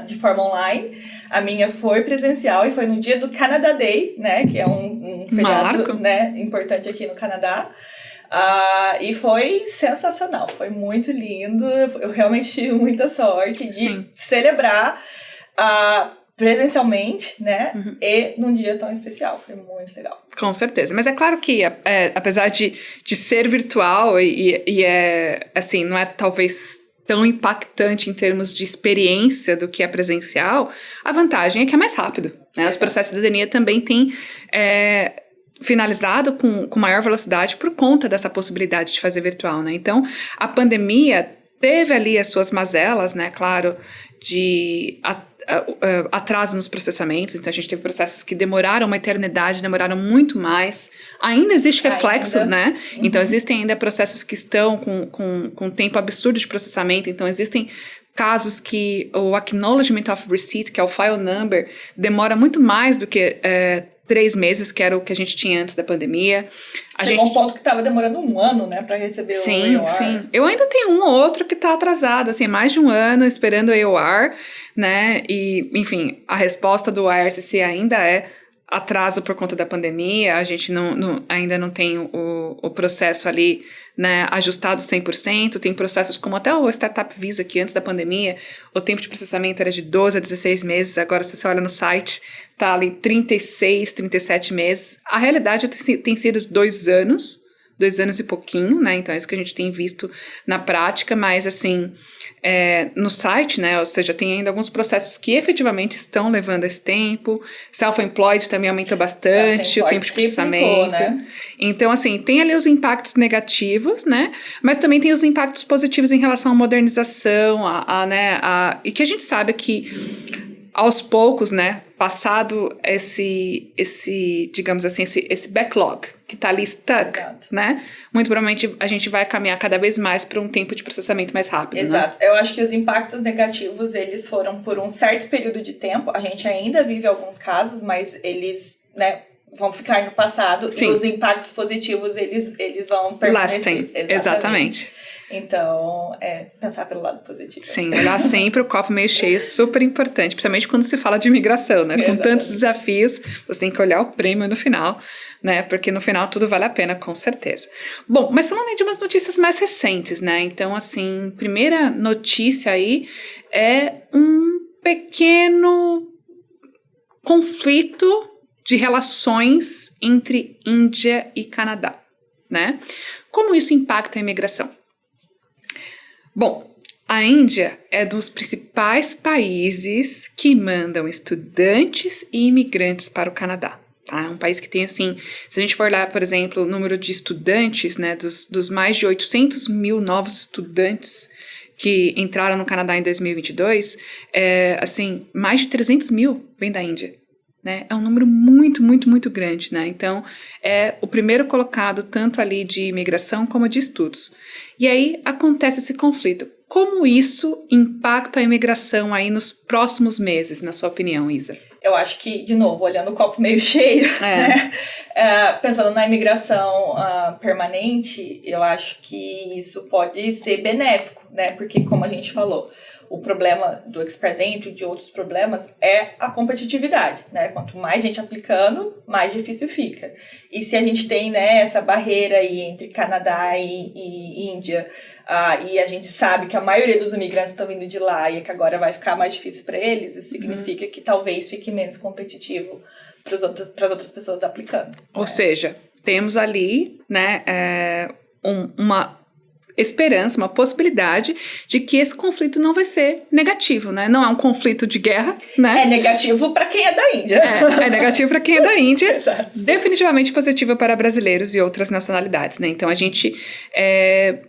Speaker 2: de forma online, a minha foi presencial e foi no dia do Canada Day, né, que é um feriado, né, importante aqui no Canadá. E foi sensacional, foi muito lindo, eu realmente tive muita sorte de celebrar presencialmente, né? E num dia tão especial. Foi muito legal.
Speaker 1: Com certeza. Mas é claro que, apesar de ser virtual e assim, não é talvez tão impactante em termos de experiência do que é presencial, a vantagem é que é mais rápido, né? Os processos de cidadania também têm finalizado com maior velocidade por conta dessa possibilidade de fazer virtual, né? Então, a pandemia teve ali as suas mazelas, né? Claro, de atraso nos processamentos. Então, a gente teve processos que demoraram uma eternidade, demoraram muito mais. Ainda existe reflexo, né? Então, existem ainda processos que estão com tempo absurdo de processamento. Então, existem casos que o Acknowledgement of Receipt, que é o file number, demora muito mais do que 3 meses, que era o que a gente tinha antes da pandemia.
Speaker 2: Chegou um ponto que estava demorando 1 ano, né, para receber o EOR. Sim.
Speaker 1: Eu ainda tenho um ou outro que está atrasado, assim, mais de 1 ano esperando o EOR, né, e, enfim, a resposta do IRCC ainda é atraso por conta da pandemia, a gente ainda não tem o processo ali, né, ajustado 100%, tem processos como até o Startup Visa, que antes da pandemia, o tempo de processamento era de 12 a 16 meses, agora se você olha no site, tá ali 36, 37 meses. A realidade tem sido 2 anos e pouquinho, né, então é isso que a gente tem visto na prática, mas assim, no site, né, ou seja, tem ainda alguns processos que efetivamente estão levando esse tempo, self-employed também aumenta bastante o tempo de processamento, né? Então assim, tem ali os impactos negativos, né, mas também tem os impactos positivos em relação à modernização, e que a gente sabe que aos poucos, né, passado esse digamos assim, esse backlog que está ali stuck, exato, né, muito provavelmente a gente vai caminhar cada vez mais para um tempo de processamento mais rápido,
Speaker 2: exato,
Speaker 1: né?
Speaker 2: Eu acho que os impactos negativos, eles foram por um certo período de tempo, a gente ainda vive alguns casos, mas eles, né, vão ficar no passado. Sim. E os impactos positivos, eles vão permanecer.
Speaker 1: Lasting, exatamente.
Speaker 2: Então, pensar pelo lado positivo.
Speaker 1: Sim, olhar sempre o copo meio cheio, super importante, principalmente quando se fala de imigração, né? Com tantos desafios, você tem que olhar o prêmio no final, né? Porque no final tudo vale a pena, com certeza. Bom, mas falando aí de umas notícias mais recentes, né? Então, assim, primeira notícia aí é um pequeno conflito de relações entre Índia e Canadá, né? Como isso impacta a imigração? Bom, a Índia é dos principais países que mandam estudantes e imigrantes para o Canadá. Tá? É um país que tem, assim, se a gente for olhar, por exemplo, o número de estudantes, né, dos mais de 800 mil novos estudantes que entraram no Canadá em 2022, assim, mais de 300 mil vêm da Índia. Né? É um número muito, muito, muito grande, né? Então, é o primeiro colocado tanto ali de imigração como de estudos. E aí acontece esse conflito. Como isso impacta a imigração aí nos próximos meses, na sua opinião, Isa?
Speaker 2: Eu acho que, de novo, olhando o copo meio cheio, né? Pensando na imigração permanente, eu acho que isso pode ser benéfico, né? Porque, como a gente falou, o problema do Express Entry e de outros problemas é a competitividade, né? Quanto mais gente aplicando, mais difícil fica. E se a gente tem, né, essa barreira aí entre Canadá e Índia, e a gente sabe que a maioria dos imigrantes estão vindo de lá e que agora vai ficar mais difícil para eles, isso significa que talvez fique menos competitivo para as outras pessoas aplicando.
Speaker 1: Ou seja, temos ali, né, uma esperança, uma possibilidade de que esse conflito não vai ser negativo, né? Não é um conflito de guerra, né?
Speaker 2: É negativo para quem é da Índia.
Speaker 1: É negativo para quem é da Índia. Definitivamente positivo para brasileiros e outras nacionalidades, né? Então a gente,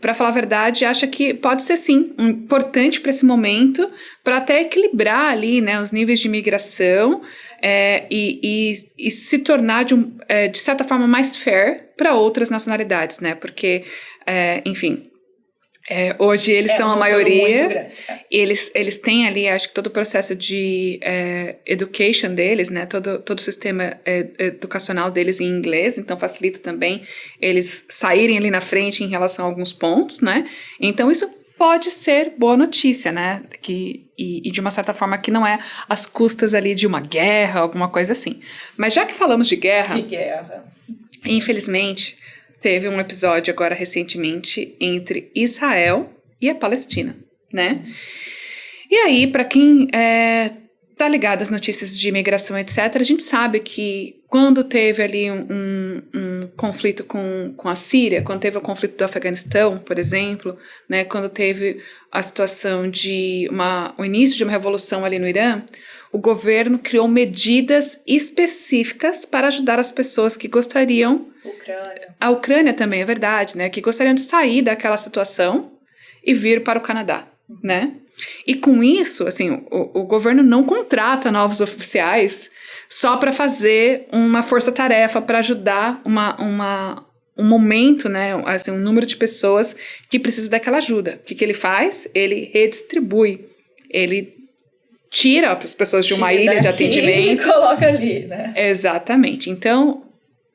Speaker 1: para falar a verdade, acha que pode ser sim importante para esse momento, para até equilibrar ali, né, os níveis de imigração e se tornar de certa forma mais fair para outras nacionalidades, né? Porque, enfim, hoje eles são a maioria, eles têm ali, acho que todo o processo de education deles, né, todo o sistema educacional deles em inglês, então facilita também eles saírem ali na frente em relação a alguns pontos, né, então isso pode ser boa notícia, né, e de uma certa forma que não é às custas ali de uma guerra, alguma coisa assim. Mas já que falamos de guerra, infelizmente teve um episódio agora recentemente entre Israel e a Palestina, né? E aí, para quem tá ligado às notícias de imigração, etc., a gente sabe que quando teve ali um conflito com a Síria, quando teve o conflito do Afeganistão, por exemplo, né, quando teve a situação de o início de uma revolução ali no Irã, o governo criou medidas específicas para ajudar as pessoas que gostariam... A Ucrânia também, é verdade, né? Que gostariam de sair daquela situação e vir para o Canadá, né? E com isso, assim, o governo não contrata novos oficiais só para fazer uma força-tarefa para ajudar um momento, né? Assim, um número de pessoas que precisa daquela ajuda. O que ele faz? Ele redistribui, ele tira as pessoas de uma ilha de atendimento
Speaker 2: e coloca ali, né?
Speaker 1: Exatamente. Então,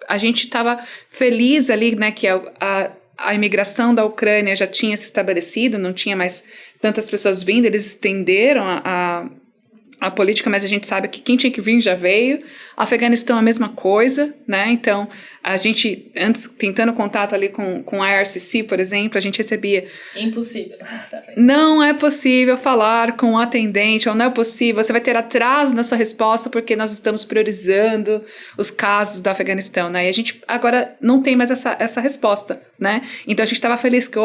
Speaker 1: a gente estava feliz ali, né, que a imigração da Ucrânia já tinha se estabelecido, não tinha mais tantas pessoas vindo, eles estenderam a a política, mas a gente sabe que quem tinha que vir já veio. Afeganistão a mesma coisa, né? Então, a gente, antes, tentando contato ali com a IRCC, por exemplo, a gente recebia...
Speaker 2: Impossível.
Speaker 1: Não é possível falar com o atendente, ou não é possível, você vai ter atraso na sua resposta porque nós estamos priorizando os casos do Afeganistão, né? E a gente agora não tem mais essa resposta, né? Então, a gente estava feliz que,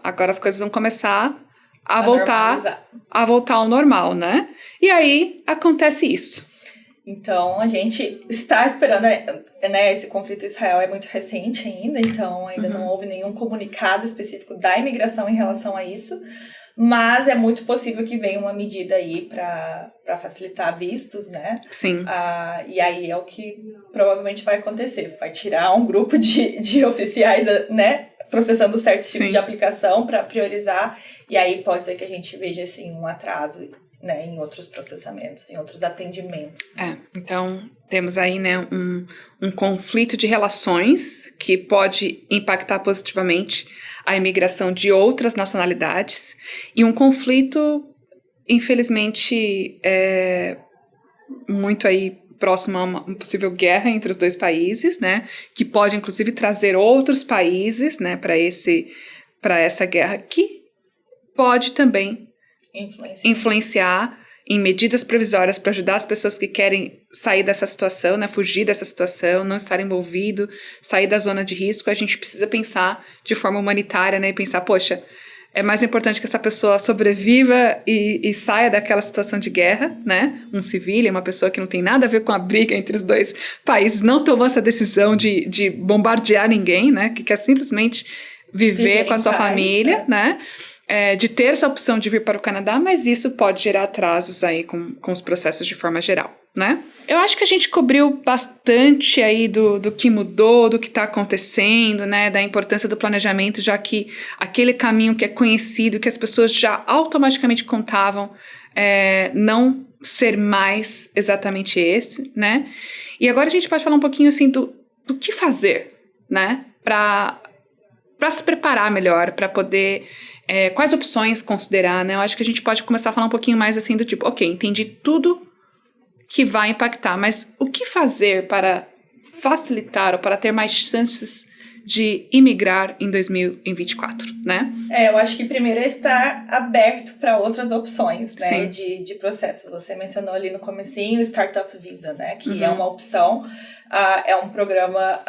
Speaker 1: agora as coisas vão começar a voltar ao normal, né? E aí acontece isso.
Speaker 2: Então, a gente está esperando, né? Esse conflito em Israel é muito recente ainda, então ainda não houve nenhum comunicado específico da imigração em relação a isso, mas é muito possível que venha uma medida aí para facilitar vistos, né?
Speaker 1: Sim.
Speaker 2: E aí é o que provavelmente vai acontecer, vai tirar um grupo de oficiais, né? Processando certos tipos de aplicação para priorizar, e aí pode ser que a gente veja assim, um atraso, né, em outros processamentos, em outros atendimentos.
Speaker 1: Então temos aí, né, um conflito de relações que pode impactar positivamente a imigração de outras nacionalidades, e um conflito, infelizmente, muito aí próximo a uma possível guerra entre os dois países, né, que pode inclusive trazer outros países, né, para essa guerra, que pode também influenciar em medidas provisórias para ajudar as pessoas que querem sair dessa situação, né, fugir dessa situação, não estar envolvido, sair da zona de risco. A gente precisa pensar de forma humanitária, né, e pensar, poxa, é mais importante que essa pessoa sobreviva e saia daquela situação de guerra, né? Um civil, uma pessoa que não tem nada a ver com a briga entre os dois países, não tomou essa decisão de bombardear ninguém, né? Que quer simplesmente viver com a sua família, né? De ter essa opção de vir para o Canadá, mas isso pode gerar atrasos aí com os processos de forma geral, né? Eu acho que a gente cobriu bastante aí do que mudou, do que está acontecendo, né? Da importância do planejamento, já que aquele caminho que é conhecido, que as pessoas já automaticamente contavam, não ser mais exatamente esse, né? E agora a gente pode falar um pouquinho, assim, do que fazer, né? Para se preparar melhor, para poder... quais opções considerar, né? Eu acho que a gente pode começar a falar um pouquinho mais assim do tipo, ok, entendi tudo que vai impactar, mas o que fazer para facilitar ou para ter mais chances de imigrar em 2024, né?
Speaker 2: Eu acho que primeiro é estar aberto para outras opções, né, de processos. Você mencionou ali no comecinho o Startup Visa, né, que é uma opção, é um programa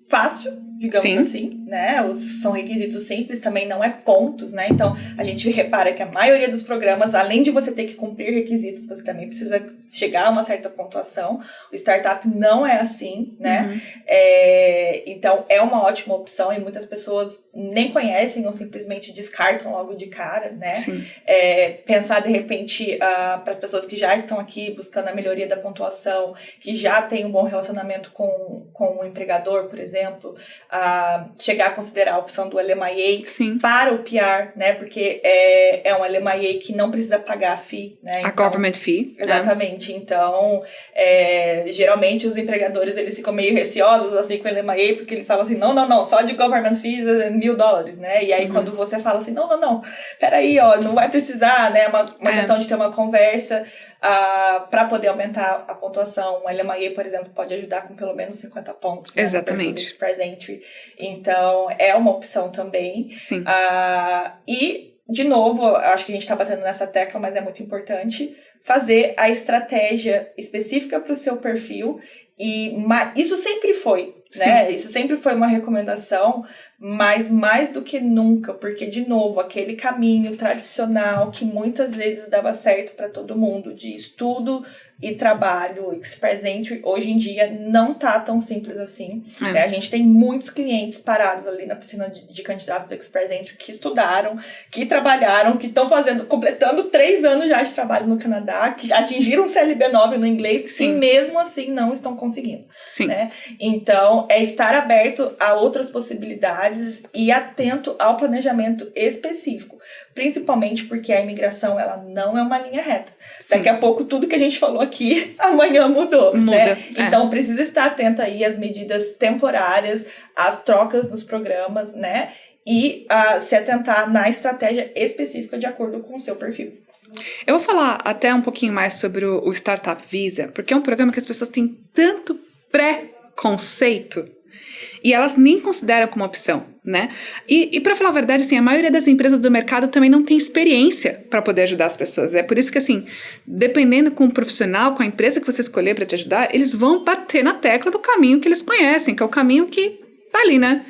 Speaker 2: fácil, digamos assim, né? São requisitos simples, também não é pontos, né? Então, a gente repara que a maioria dos programas, além de você ter que cumprir requisitos, você também precisa chegar a uma certa pontuação. O startup não é assim, né? Então, é uma ótima opção e muitas pessoas nem conhecem ou simplesmente descartam logo de cara, né? Pensar, de repente, para as pessoas que já estão aqui buscando a melhoria da pontuação, que já têm um bom relacionamento com o empregador, por exemplo, chegar a considerar a opção do LMIA para o PR, né? Porque é um LMIA que não precisa pagar a fee, né?
Speaker 1: A government fee.
Speaker 2: Exatamente. Então, geralmente os empregadores, eles ficam meio receosos assim com o LMIA, porque eles falam assim, não, só de government fees é $1,000, né? E aí quando você fala assim, não, peraí, não vai precisar, né? Uma questão de ter uma conversa para poder aumentar a pontuação. O LMIA, por exemplo, pode ajudar com pelo menos 50 pontos. Né,
Speaker 1: exatamente.
Speaker 2: Express Entry. Então, é uma opção também.
Speaker 1: Sim.
Speaker 2: E, de novo, acho que a gente está batendo nessa tecla, mas é muito importante fazer a estratégia específica para o seu perfil. E isso sempre foi, né? Isso sempre foi uma recomendação, mas mais do que nunca, porque, de novo, aquele caminho tradicional que muitas vezes dava certo para todo mundo, de estudo e trabalho, Express Entry, hoje em dia não tá tão simples assim. A gente tem muitos clientes parados ali na piscina de candidatos do Express Entry que estudaram, que trabalharam, que estão completando 3 anos já de trabalho no Canadá, que atingiram o CLB9 no inglês e mesmo assim não estão conseguindo. Né? Então, é estar aberto a outras possibilidades e atento ao planejamento específico. Principalmente porque a imigração, ela não é uma linha reta. Daqui a pouco, tudo que a gente falou aqui, amanhã mudou. Né? Então, precisa estar atento aí às medidas temporárias, às trocas nos programas, né? E se atentar na estratégia específica de acordo com o seu perfil.
Speaker 1: Eu vou falar até um pouquinho mais sobre o Startup Visa, porque é um programa que as pessoas têm tanto preconceito e elas nem consideram como opção, né? E para falar a verdade, assim, a maioria das empresas do mercado também não tem experiência para poder ajudar as pessoas. É por isso que, assim, dependendo com o profissional, com a empresa que você escolher para te ajudar, eles vão bater na tecla do caminho que eles conhecem, que é o caminho que tá ali, né?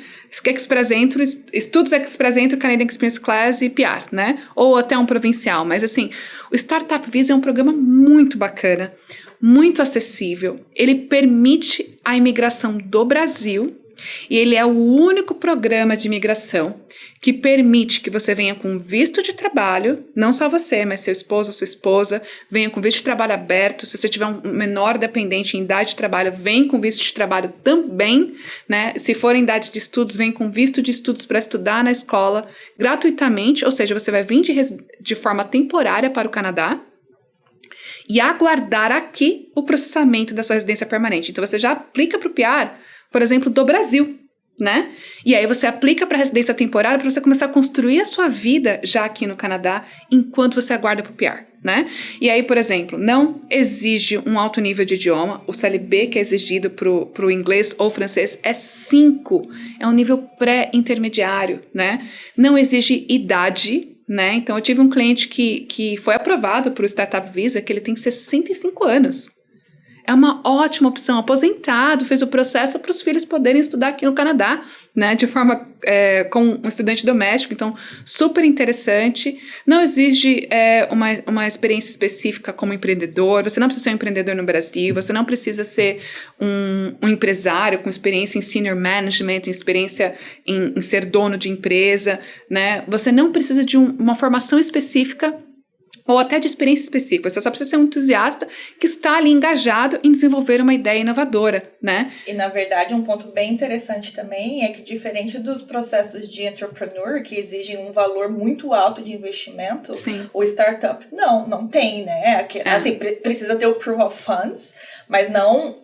Speaker 1: Express Entry, Estudos Express Entry, Canadian Experience Class e PR, né? Ou até um provincial. Mas, assim, o Startup Visa é um programa muito bacana, muito acessível. Ele permite a imigração do Brasil e ele é o único programa de imigração que permite que você venha com visto de trabalho, não só você, mas seu esposo ou sua esposa, venha com visto de trabalho aberto. Se você tiver um menor dependente em idade de trabalho, vem com visto de trabalho também, né? Se for em idade de estudos, vem com visto de estudos para estudar na escola gratuitamente, ou seja, você vai vir de forma temporária para o Canadá e aguardar aqui o processamento da sua residência permanente. Então, você já aplica para o PR, por exemplo, do Brasil, né? E aí você aplica para residência temporária para você começar a construir a sua vida já aqui no Canadá, enquanto você aguarda para o PR, né? E aí, por exemplo, não exige um alto nível de idioma. O CLB que é exigido para o inglês ou francês é 5. É um nível pré-intermediário, né? Não exige idade, né? Então, eu tive um cliente que foi aprovado para o Startup Visa, que ele tem 65 anos. É uma ótima opção, aposentado, fez o processo para os filhos poderem estudar aqui no Canadá, né, de forma, com um estudante doméstico, então super interessante. Não exige uma experiência específica como empreendedor, você não precisa ser um empreendedor no Brasil, você não precisa ser um empresário com experiência em senior management, experiência em ser dono de empresa, né, você não precisa de uma formação específica ou até de experiência específica, você só precisa ser um entusiasta que está ali engajado em desenvolver uma ideia inovadora, né?
Speaker 2: E, na verdade, um ponto bem interessante também é que, diferente dos processos de entrepreneur, que exigem um valor muito alto de investimento,
Speaker 1: Sim.
Speaker 2: O startup não tem, né? Assim, precisa ter o proof of funds, mas não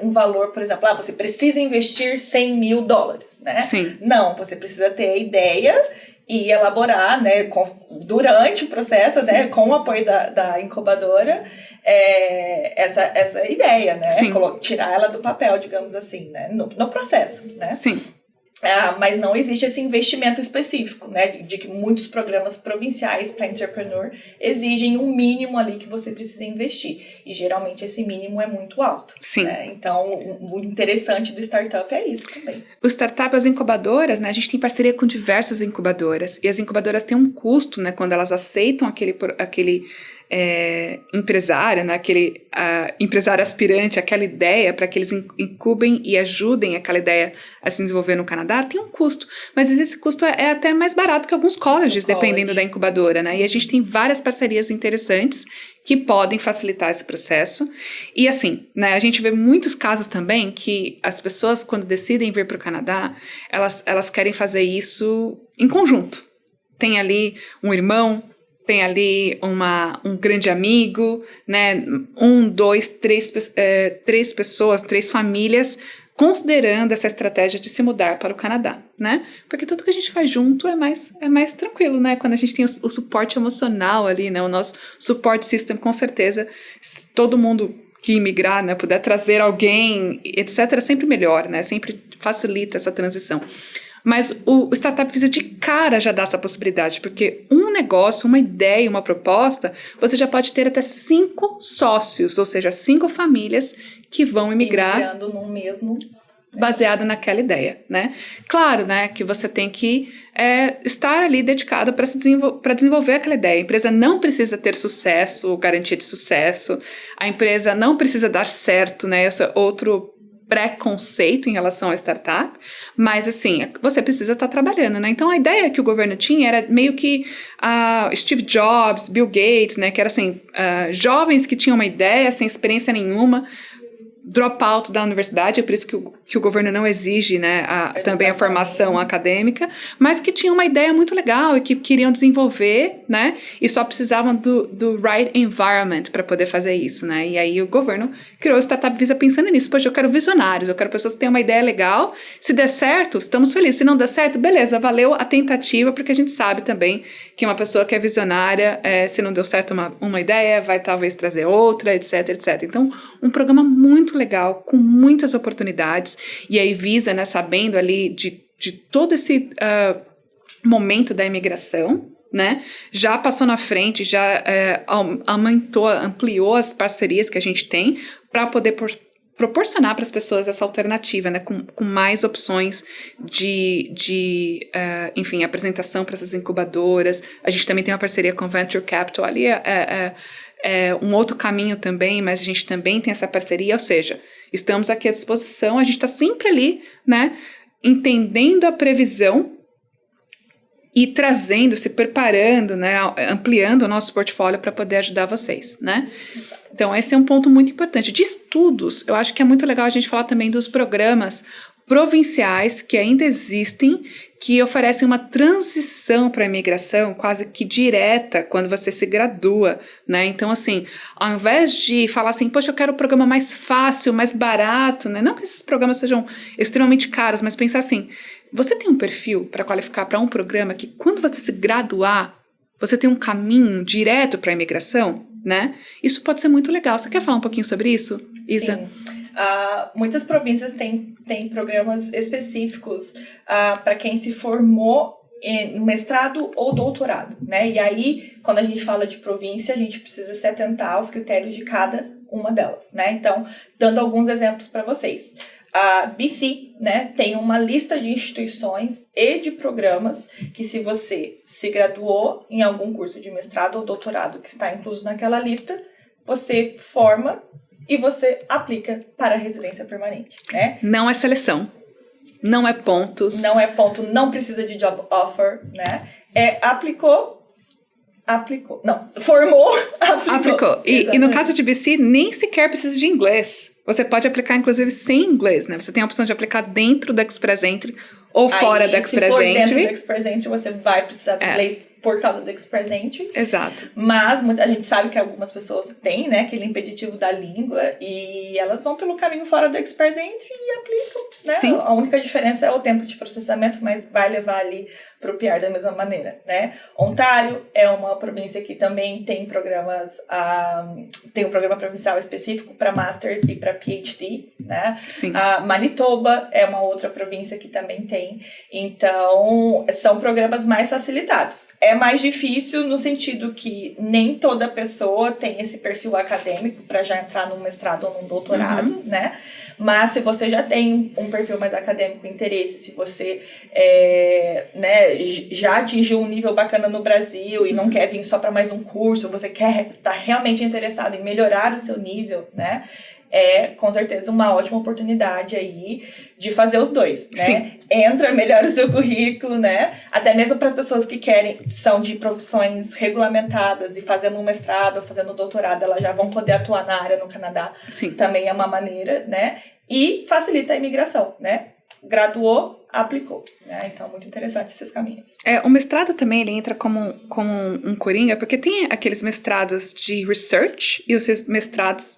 Speaker 2: um valor, por exemplo, você precisa investir $100 mil, né?
Speaker 1: Sim.
Speaker 2: Não, você precisa ter a ideia e elaborar, né, durante o processo, né, com o apoio da incubadora, essa ideia, né, tirar ela do papel, digamos assim, né, no processo, né.
Speaker 1: Sim.
Speaker 2: Mas não existe esse investimento específico, né, de que muitos programas provinciais para entrepreneur exigem um mínimo ali que você precisa investir, e geralmente esse mínimo é muito alto.
Speaker 1: Sim.
Speaker 2: Né? Então, o interessante do startup é isso também.
Speaker 1: O startup, as incubadoras, né, a gente tem parceria com diversas incubadoras, e as incubadoras têm um custo, né, quando elas aceitam aquele empresário, né, aquele empresário aspirante, aquela ideia para que eles incubem e ajudem aquela ideia a se desenvolver no Canadá, tem um custo, mas esse custo é até mais barato que alguns colleges, dependendo da incubadora, né, e a gente tem várias parcerias interessantes que podem facilitar esse processo, e assim, né, a gente vê muitos casos também que as pessoas, quando decidem vir para o Canadá, elas querem fazer isso em conjunto, tem ali um irmão, tem ali um grande amigo, né, 1, 2, 3 pessoas, 3 famílias, considerando essa estratégia de se mudar para o Canadá, né, porque tudo que a gente faz junto é mais tranquilo, né, quando a gente tem o suporte emocional ali, né, o nosso support system, com certeza, todo mundo que imigrar, né, puder trazer alguém, etc., é sempre melhor, né, sempre facilita essa transição. Mas o Startup Visa de cara já dá essa possibilidade, porque um negócio, uma ideia, uma proposta, você já pode ter até 5 sócios, ou seja, 5 famílias que vão imigrar.
Speaker 2: Imigrando no mesmo...
Speaker 1: Baseado naquela ideia, né? Claro, né, que você tem que estar ali dedicado para desenvolver aquela ideia. A empresa não precisa ter sucesso, garantia de sucesso. A empresa não precisa dar certo, né? Esse é outro preconceito em relação à startup, mas assim, você precisa estar trabalhando, né? Então a ideia que o governo tinha era meio que Steve Jobs, Bill Gates, né? Que era assim, jovens que tinham uma ideia sem experiência nenhuma, dropout da universidade, é por isso que o governo não exige, né, também a formação acadêmica, mas que tinham uma ideia muito legal e que queriam desenvolver, né, e só precisavam do right environment para poder fazer isso, né, e aí o governo criou o Startup Visa pensando nisso. Poxa, eu quero visionários, eu quero pessoas que tenham uma ideia legal, se der certo, estamos felizes, se não der certo, beleza, valeu a tentativa, porque a gente sabe também que uma pessoa que é visionária, se não deu certo uma ideia, vai talvez trazer outra, etc, etc. Então, um programa muito legal, com muitas oportunidades, e aí Visa, né, sabendo ali de todo esse momento da imigração, né, já passou na frente, já ampliou as parcerias que a gente tem para poder proporcionar para as pessoas essa alternativa, né, com mais opções enfim, apresentação para essas incubadoras. A gente também tem uma parceria com Venture Capital, ali é um outro caminho também, mas a gente também tem essa parceria, ou seja, estamos aqui à disposição, a gente está sempre ali, né, entendendo a previsão e trazendo, se preparando, né, ampliando o nosso portfólio para poder ajudar vocês, né. Então, esse é um ponto muito importante. De estudos, eu acho que é muito legal a gente falar também dos programas provinciais que ainda existem, que oferecem uma transição para a imigração quase que direta quando você se gradua, né? Então, assim, ao invés de falar assim, poxa, eu quero um programa mais fácil, mais barato, né? Não que esses programas sejam extremamente caros, mas pensar assim, você tem um perfil para qualificar para um programa que quando você se graduar, você tem um caminho direto para a imigração, né? Isso pode ser muito legal. Você quer falar um pouquinho sobre isso, Isa?
Speaker 2: Sim. Muitas províncias têm programas específicos para quem se formou em mestrado ou doutorado, né? E aí, quando a gente fala de província, a gente precisa se atentar aos critérios de cada uma delas, né? Então, dando alguns exemplos para vocês. A BC, né, tem uma lista de instituições e de programas que, se você se graduou em algum curso de mestrado ou doutorado que está incluso naquela lista, você forma e você aplica para a residência permanente, né?
Speaker 1: Não é seleção, não é pontos.
Speaker 2: Não é ponto, não precisa de job offer, né? Formou, aplicou.
Speaker 1: E no caso de BC, nem sequer precisa de inglês. Você pode aplicar, inclusive, sem inglês, né? Você tem a opção de aplicar dentro do Express Entry ou fora do Express Entry. Se for dentro do
Speaker 2: Express Entry, você vai precisar de inglês por causa do Express Entry.
Speaker 1: Exato.
Speaker 2: Mas a gente sabe que algumas pessoas têm, né, aquele impeditivo da língua e elas vão pelo caminho fora do Express Entry e aplicam, né?
Speaker 1: Sim.
Speaker 2: A única diferença é o tempo de processamento, mas vai levar ali para o PR da mesma maneira, né? Ontário é uma província que também tem programas, tem um programa provincial específico para Masters e para PhD, né?
Speaker 1: Sim.
Speaker 2: Manitoba é uma outra província que também tem. Então, são programas mais facilitados. É mais difícil no sentido que nem toda pessoa tem esse perfil acadêmico para já entrar num mestrado ou num doutorado, né? Mas se você já tem um perfil mais acadêmico, interesse, se você né, já atingiu um nível bacana no Brasil e não quer vir só para mais um curso, você está realmente interessado em melhorar o seu nível, né? É, com certeza, uma ótima oportunidade aí de fazer os dois, né?
Speaker 1: Sim.
Speaker 2: Entra, melhora o seu currículo, né? Até mesmo para as pessoas que são de profissões regulamentadas e fazendo um mestrado ou fazendo um doutorado, elas já vão poder atuar na área no Canadá.
Speaker 1: Sim.
Speaker 2: Também é uma maneira, né? E facilita a imigração, né? Graduou, aplicou, né? Então, muito interessante esses caminhos.
Speaker 1: O mestrado também, ele entra como um coringa, porque tem aqueles mestrados de research e os mestrados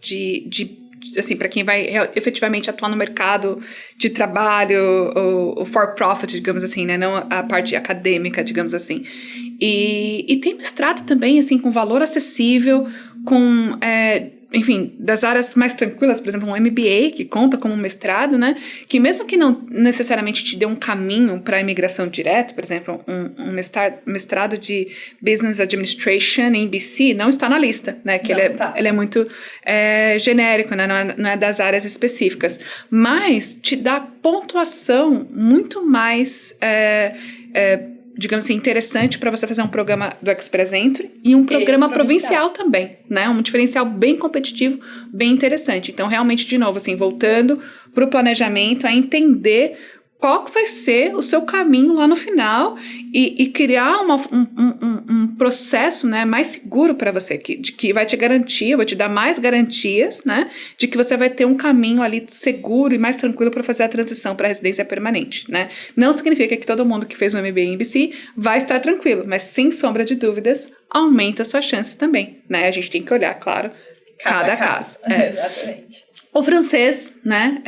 Speaker 1: assim, para quem vai efetivamente atuar no mercado de trabalho, o for profit, digamos assim, né? Não a parte acadêmica, digamos assim. E tem mestrado também, assim, com valor acessível, com enfim, das áreas mais tranquilas, por exemplo, um MBA, que conta como um mestrado, né, que mesmo que não necessariamente te dê um caminho para a imigração direto, por exemplo, um mestrado de Business Administration em BC não está na lista, né, que ele é muito genérico, né, não é das áreas específicas, mas te dá pontuação muito mais digamos assim, interessante para você fazer um programa do Express Entry e um programa provincial também, né? Um diferencial bem competitivo, bem interessante. Então, realmente, de novo, assim, voltando para o planejamento, a entender qual que vai ser o seu caminho lá no final e criar um processo, né, mais seguro para você, que vai te garantir, vai te dar mais garantias, né, de que você vai ter um caminho ali seguro e mais tranquilo para fazer a transição para a residência permanente, né. Não significa que todo mundo que fez um MBA em BC vai estar tranquilo, mas sem sombra de dúvidas, aumenta suas chances também, né. A gente tem que olhar, claro, cada caso.
Speaker 2: Exatamente.
Speaker 1: O francês, né,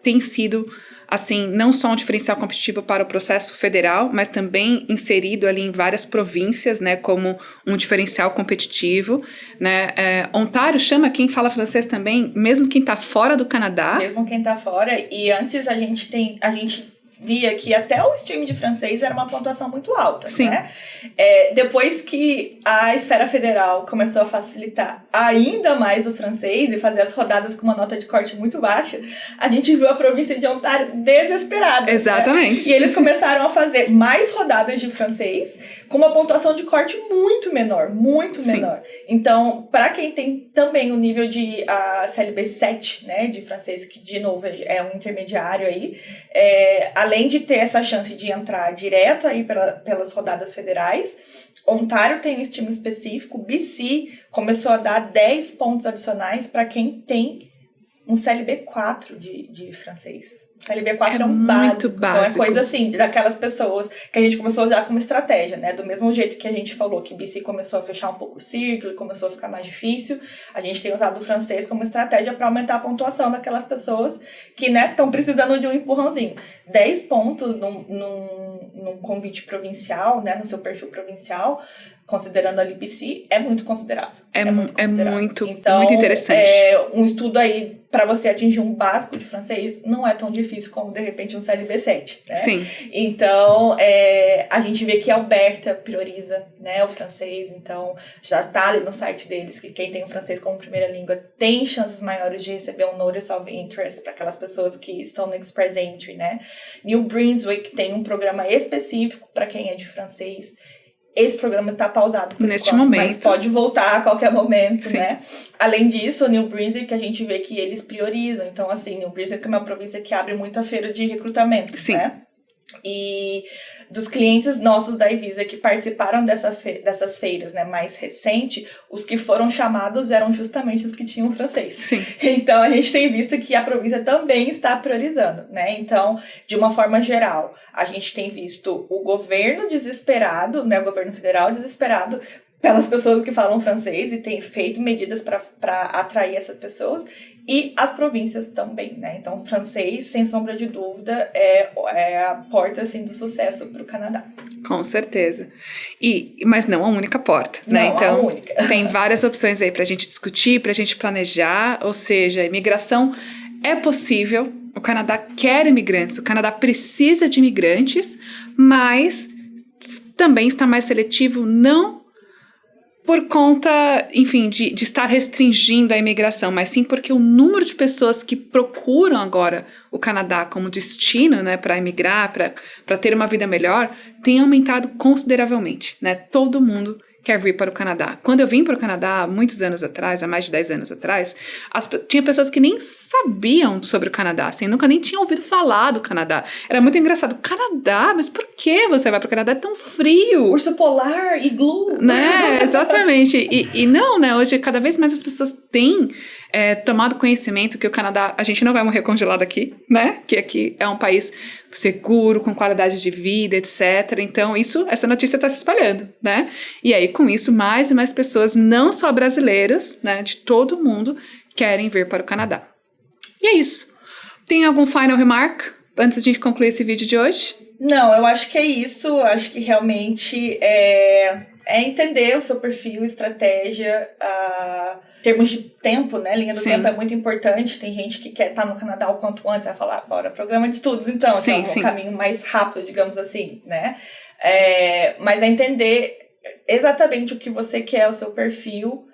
Speaker 1: tem sido, assim, não só um diferencial competitivo para o processo federal, mas também inserido ali em várias províncias, né, como um diferencial competitivo, né. Ontário chama quem fala francês também, mesmo quem está fora do Canadá.
Speaker 2: Mesmo quem está fora, e antes a gente via que até o stream de francês era uma pontuação muito alta,
Speaker 1: Sim.
Speaker 2: né? Depois que a esfera federal começou a facilitar ainda mais o francês e fazer as rodadas com uma nota de corte muito baixa, a gente viu a província de Ontário desesperada.
Speaker 1: Exatamente.
Speaker 2: Né? E eles começaram a fazer mais rodadas de francês com uma pontuação de corte muito menor, muito menor. Então, para quem tem também o nível de CLB 7, né, de francês, que de novo é um intermediário aí, além de ter essa chance de entrar direto aí pelas rodadas federais, Ontário tem um estímulo específico, BC começou a dar 10 pontos adicionais para quem tem um CLB 4 de francês. O CLB 4 é um
Speaker 1: muito
Speaker 2: básico.
Speaker 1: básico.
Speaker 2: Então é coisa assim, daquelas pessoas que a gente começou a usar como estratégia, né? Do mesmo jeito que a gente falou que BC começou a fechar um pouco o círculo, começou a ficar mais difícil, a gente tem usado o francês como estratégia para aumentar a pontuação daquelas pessoas que, né, estão precisando de um empurrãozinho. 10 pontos num convite provincial, né, no seu perfil provincial, considerando a LPC, é muito considerável.
Speaker 1: É muito
Speaker 2: então,
Speaker 1: interessante.
Speaker 2: Um estudo aí para você atingir um básico de francês não é tão difícil como, de repente, um CLB 7, né?
Speaker 1: Sim.
Speaker 2: Então, a gente vê que a Alberta prioriza, né, o francês, então já está ali no site deles que quem tem o francês como primeira língua tem chances maiores de receber um Notice of Interest para aquelas pessoas que estão no Express Entry, né? New Brunswick tem um programa específico para quem é de francês. Esse programa está pausado por
Speaker 1: neste
Speaker 2: enquanto,
Speaker 1: momento,
Speaker 2: mas pode voltar a qualquer momento,
Speaker 1: Sim.
Speaker 2: né? Além disso, o New Brunswick, a gente vê que eles priorizam. Então, assim, New Brunswick é uma província que abre muita feira de recrutamento,
Speaker 1: Sim.
Speaker 2: né? E dos clientes nossos da Evisa que participaram dessas feiras, né, mais recente, os que foram chamados eram justamente os que tinham francês.
Speaker 1: Sim.
Speaker 2: Então, a gente tem visto que a província também está priorizando, né? Então, de uma forma geral, a gente tem visto o governo desesperado, né, o governo federal desesperado pelas pessoas que falam francês e tem feito medidas para atrair essas pessoas, e as províncias também, né? Então, francês, sem sombra de dúvida, é a porta, assim, do sucesso para o Canadá.
Speaker 1: Com certeza. Mas não a única porta, né?
Speaker 2: Não,
Speaker 1: então,
Speaker 2: a única.
Speaker 1: Tem várias opções aí pra gente discutir, pra gente planejar, ou seja, imigração é possível, o Canadá quer imigrantes, o Canadá precisa de imigrantes, mas também está mais seletivo, não por conta, enfim, de estar restringindo a imigração, mas sim porque o número de pessoas que procuram agora o Canadá como destino, né, para imigrar, para ter uma vida melhor, tem aumentado consideravelmente, né? Todo mundo quer vir para o Canadá. Quando eu vim para o Canadá, há muitos anos atrás, há mais de 10 anos atrás, tinha pessoas que nem sabiam sobre o Canadá, assim, nunca nem tinham ouvido falar do Canadá. Era muito engraçado. Canadá? Mas por que você vai para o Canadá? É tão frio.
Speaker 2: Urso polar, iglu.
Speaker 1: Né? Exatamente. E não, né? Hoje, cada vez mais as pessoas têm tomado conhecimento que o Canadá, a gente não vai morrer congelado aqui, né? Que aqui é um país seguro, com qualidade de vida, etc. Então, essa notícia está se espalhando, né? E aí, com isso, mais e mais pessoas, não só brasileiras, né? De todo mundo, querem vir para o Canadá. E é isso. Tem algum final remark antes de a gente concluir esse vídeo de hoje?
Speaker 2: Não, eu acho que é isso. Eu acho que realmente é entender o seu perfil, estratégia, termos de tempo, né? Linha do
Speaker 1: Sim.
Speaker 2: tempo é muito importante. Tem gente que quer estar no Canadá o quanto antes, vai falar, bora, programa de estudos, então.
Speaker 1: Sim,
Speaker 2: então, um caminho mais rápido, digamos assim, né? Mas é entender exatamente o que você quer, o seu perfil,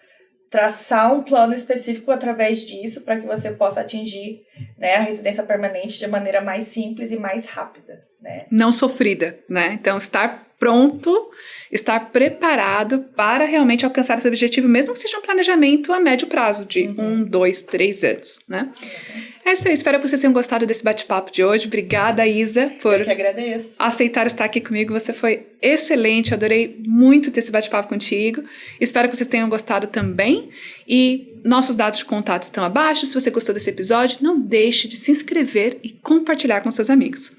Speaker 2: traçar um plano específico através disso para que você possa atingir, né, a residência permanente de maneira mais simples e mais rápida, né?
Speaker 1: Não sofrida, né? Então, estar pronto, estar preparado para realmente alcançar esse objetivo, mesmo que seja um planejamento a médio prazo, de 1, 2, 3 anos, né? É isso aí, espero que vocês tenham gostado desse bate-papo de hoje. Obrigada, Isa, por
Speaker 2: Eu que agradeço.
Speaker 1: aceitar estar aqui comigo. Você foi excelente, eu adorei muito ter esse bate-papo contigo. Espero que vocês tenham gostado também. E nossos dados de contato estão abaixo. Se você gostou desse episódio, não deixe de se inscrever e compartilhar com seus amigos.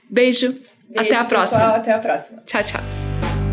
Speaker 1: Beijo, até a próxima.
Speaker 2: Pessoal, até a próxima.
Speaker 1: Tchau, tchau.